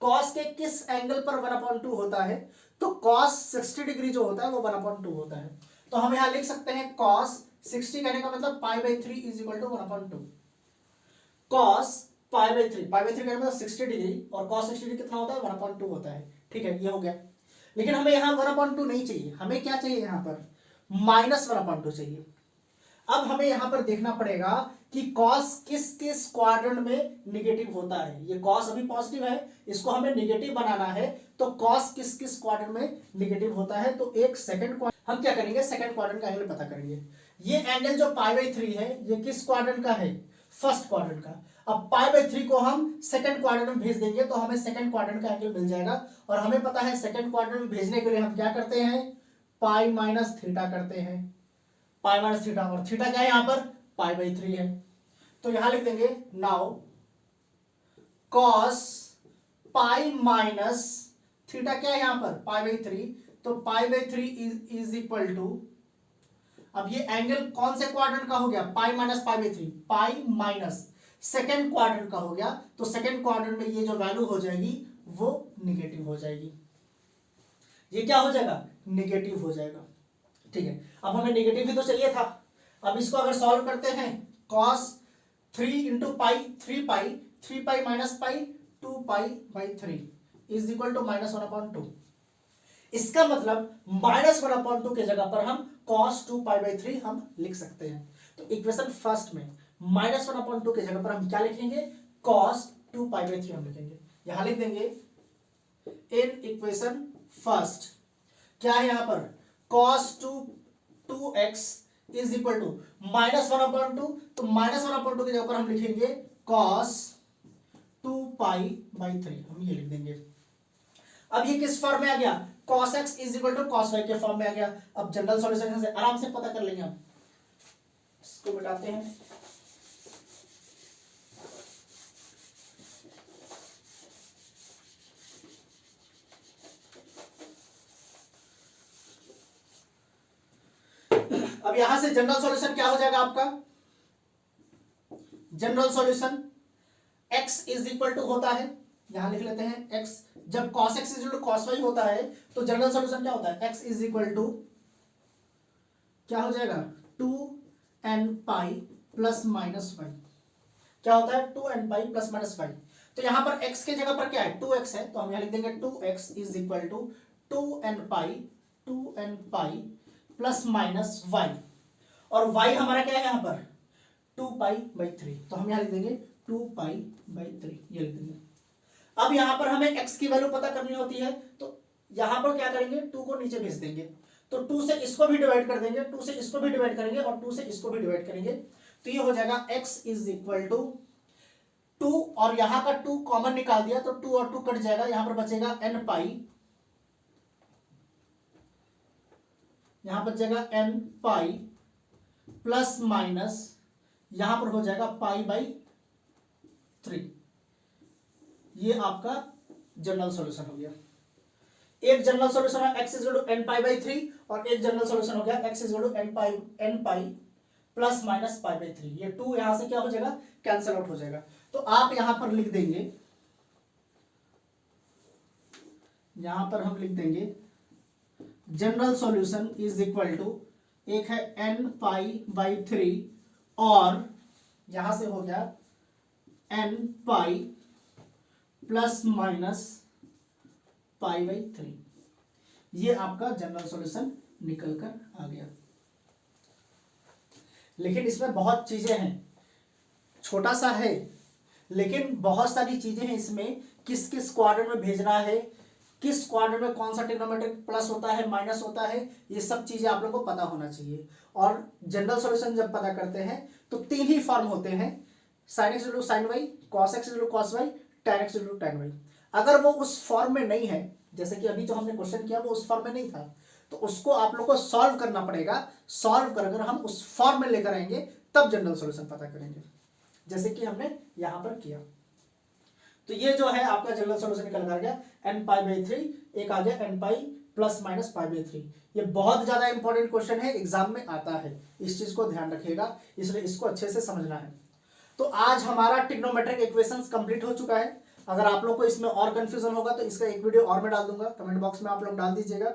cos के किस एंगल पर 1/2 होता है, तो cos 60 डिग्री जो होता है वो 1/2 होता है। तो हम यहां लिख सकते हैं cos 60 कहने का मतलब π/3 इज इक्वल टू 1/2। cos π/3 π/3 का मतलब 60 डिग्री और cos 60 डिग्री कितना होता है 1/2 होता है। ठीक है, ये हो गया। लेकिन हमें यहाँ 1/2 नहीं चाहिए, हमें क्या चाहिए यहाँ पर -1/2 चाहिए। अब हमें यहां पर देखना पड़ेगा कि कॉस किस किस क्वाड्रेंट में निगेटिव होता है। ये कॉस अभी पॉजिटिव है, इसको हमें निगेटिव बनाना है, तो कॉस किस किस क्वाड्रेंट में निगेटिव होता है। तो एक सेकंड हम क्या करेंगे, सेकंड क्वाड्रेंट का एंगल पता करेंगे। ये एंगल जो π/3 है ये किस क्वाड्रेंट का है, फर्स्ट क्वाड्रेंट का। अब π/3 को हम सेकंड क्वाड्रेंट में भेज देंगे तो हमें सेकंड क्वाड्रेंट का एंगल मिल जाएगा। और हमें पता है सेकंड क्वाड्रेंट में भेजने के लिए हम क्या करते हैं, π-θ करते हैं, π-θ। और थीटा क्या है यहाँ पर π/3 है। तो यहां लिख देंगे नाउ cos π-θ क्या है यहाँ पर π/3, तो π/3 इज इक्वल टू, अब ये एंगल कौन से क्वाड्रेंट का हो गया, pi minus π/3, pi minus second quadrant का हो गया। तो सेकेंड क्वाड्रेंट में ये जो वैल्यू हो जाएगी वो निगेटिव हो जाएगी। ये क्या हो जाएगा, निगेटिव हो जाएगा। ठीक है, अब हमें निगेटिव ही तो चाहिए था। अब इसको अगर सॉल्व करते हैं, cos 3 into pi 3 pi minus pi 2π/3 is equal to -1/2। इसका मतलब -1/2 के जगह पर हम cos 2π/3 हम लिख सकते हैं। तो इक्वेशन फर्स्ट में -1/2 के जगह पर हम क्या लिखेंगे, cos 2π/3 हम लिखेंगे। यहां लिख देंगे इन इक्वेशन फर्स्ट क्या है यहाँ पर cos 2x is equal to -1/2। तो -1/2 की जगह पर हम लिखेंगे cos 2π/3, हम ये लिख देंगे। अब ये किस फॉर्म में आ गया, cos x is equal to cos y के फॉर्म में आ गया। अब जनरल सॉल्यूशन से आराम से पता कर लेंगे हम। इसको मिटाते हैं, अब यहां से जनरल सॉल्यूशन क्या हो जाएगा आपका, general solution x is equal to होता है, यहां लिख लेते हैं x, जब cos x is equal to cos y होता है तो जनरल सॉल्यूशन क्या होता है, x इज इक्वल टू क्या हो जाएगा 2nπ प्लस माइनस y। क्या होता है 2nπ प्लस माइनस y। तो यहां पर x के जगह पर क्या है 2x है, तो हम यहां लिख देंगे 2x is equal to 2nπ plus minus y। और y हमारा क्या है यहाँ पर 2π/3, तो हम यहां लिख देंगे 2π/3, ये लिख देंगे। अब यहां पर हमें x की वैल्यू पता करनी होती है, तो यहां पर क्या करेंगे 2 को नीचे भेज देंगे, तो 2 से इसको भी डिवाइड कर देंगे, 2 से इसको भी डिवाइड करेंगे और 2 से इसको भी डिवाइड करेंगे। तो ये हो जाएगा x इज इक्वल टू 2 और यहां का 2 कॉमन निकाल दिया तो 2 और 2 कट जाएगा, यहां पर बचेगा nπ, यहां पर बचेगा nπ प्लस माइनस यहां पर हो जाएगा π/3। ये आपका जनरल सॉल्यूशन हो गया। एक जनरल सॉल्यूशन है x इक्वल टू nπ/3 और एक जनरल सॉल्यूशन हो गया x equal to nπ plus minus π/3। ये 2 यहां से क्या हो जाएगा, कैंसिल आउट हो जाएगा। तो आप यहां पर लिख देंगे, यहां पर हम लिख देंगे general solution is equal to, एक है nπ/3 और यहां से हो गया nπ प्लस माइनस π/3। ये आपका जनरल सॉल्यूशन निकल कर आ गया। लेकिन इसमें बहुत चीजें हैं, छोटा सा है लेकिन बहुत सारी चीजें हैं इसमें, किस किस क्वाड्रेंट में भेजना है, किस क्वाड्रेंट में कौन सा ट्रिग्नोमेट्रिक प्लस होता है माइनस होता है, ये सब चीजें आप लोगों को पता होना चाहिए। और जनरल सॉल्यूशन जब पता करते हैं तो 3 ही फॉर्म होते हैं, sin x equal to sin y, cos x equal to cos y, tan x equal to tan y। अगर वो उस फॉर्म में नहीं है, जैसे कि अभी जो हमने क्वेश्चन किया वो उस फॉर्म में नहीं था, तो उसको आप लोग को सॉल्व करना पड़ेगा। सॉल्व कर अगर हम उस फॉर्म में लेकर आएंगे तब जनरल सॉल्यूशन पता करेंगे, जैसे कि हमने यहां पर किया। तो ये जो है आपका जनरल सॉल्यूशन निकल कर गया nπ/3, एक आ गया nπ प्लस माइनस π/3। ये बहुत ज्यादा इंपॉर्टेंट क्वेश्चन है, एग्जाम में आता है, इस चीज को ध्यान रखिएगा, इसलिए इसको अच्छे से समझना है। तो आज हमारा ट्रिग्नोमेट्रिक इक्वेशंस कंप्लीट हो चुका है। अगर आप लोग को इसमें और कंफ्यूजन होगा तो इसका एक वीडियो और मैं डाल दूंगा, कमेंट बॉक्स में आप लोग डाल दीजिएगा।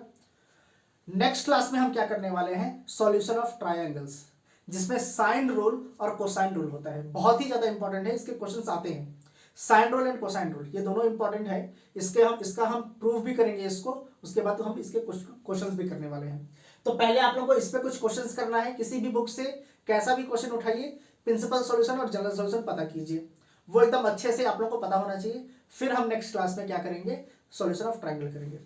नेक्स्ट क्लास में हम क्या करने वाले हैं, सॉल्यूशन ऑफ ट्रायंगल्स, जिसमें साइन रूल और कोसाइन रूल होता है। बहुत ही ज्यादा इंपॉर्टेंट है, इसके क्वेश्चंस आते हैं। Sine rule and cosine rule, ये दोनों इंपॉर्टेंट है। इसका हम प्रूफ भी करेंगे इसको, उसके बाद तो हम इसके कुछ क्वेश्चंस भी करने वाले हैं। तो पहले आप लोगों को इस पे कुछ क्वेश्चंस करना है, किसी भी बुक से कैसा भी क्वेश्चन उठाइए, प्रिंसिपल सॉल्यूशन और जनरल सॉल्यूशन पता कीजिए, वो एकदम अच्छे से आप लोग को पता होना चाहिए। फिर हम नेक्स्ट क्लास में क्या करेंगे, सॉल्यूशन ऑफ ट्रायंगल करेंगे।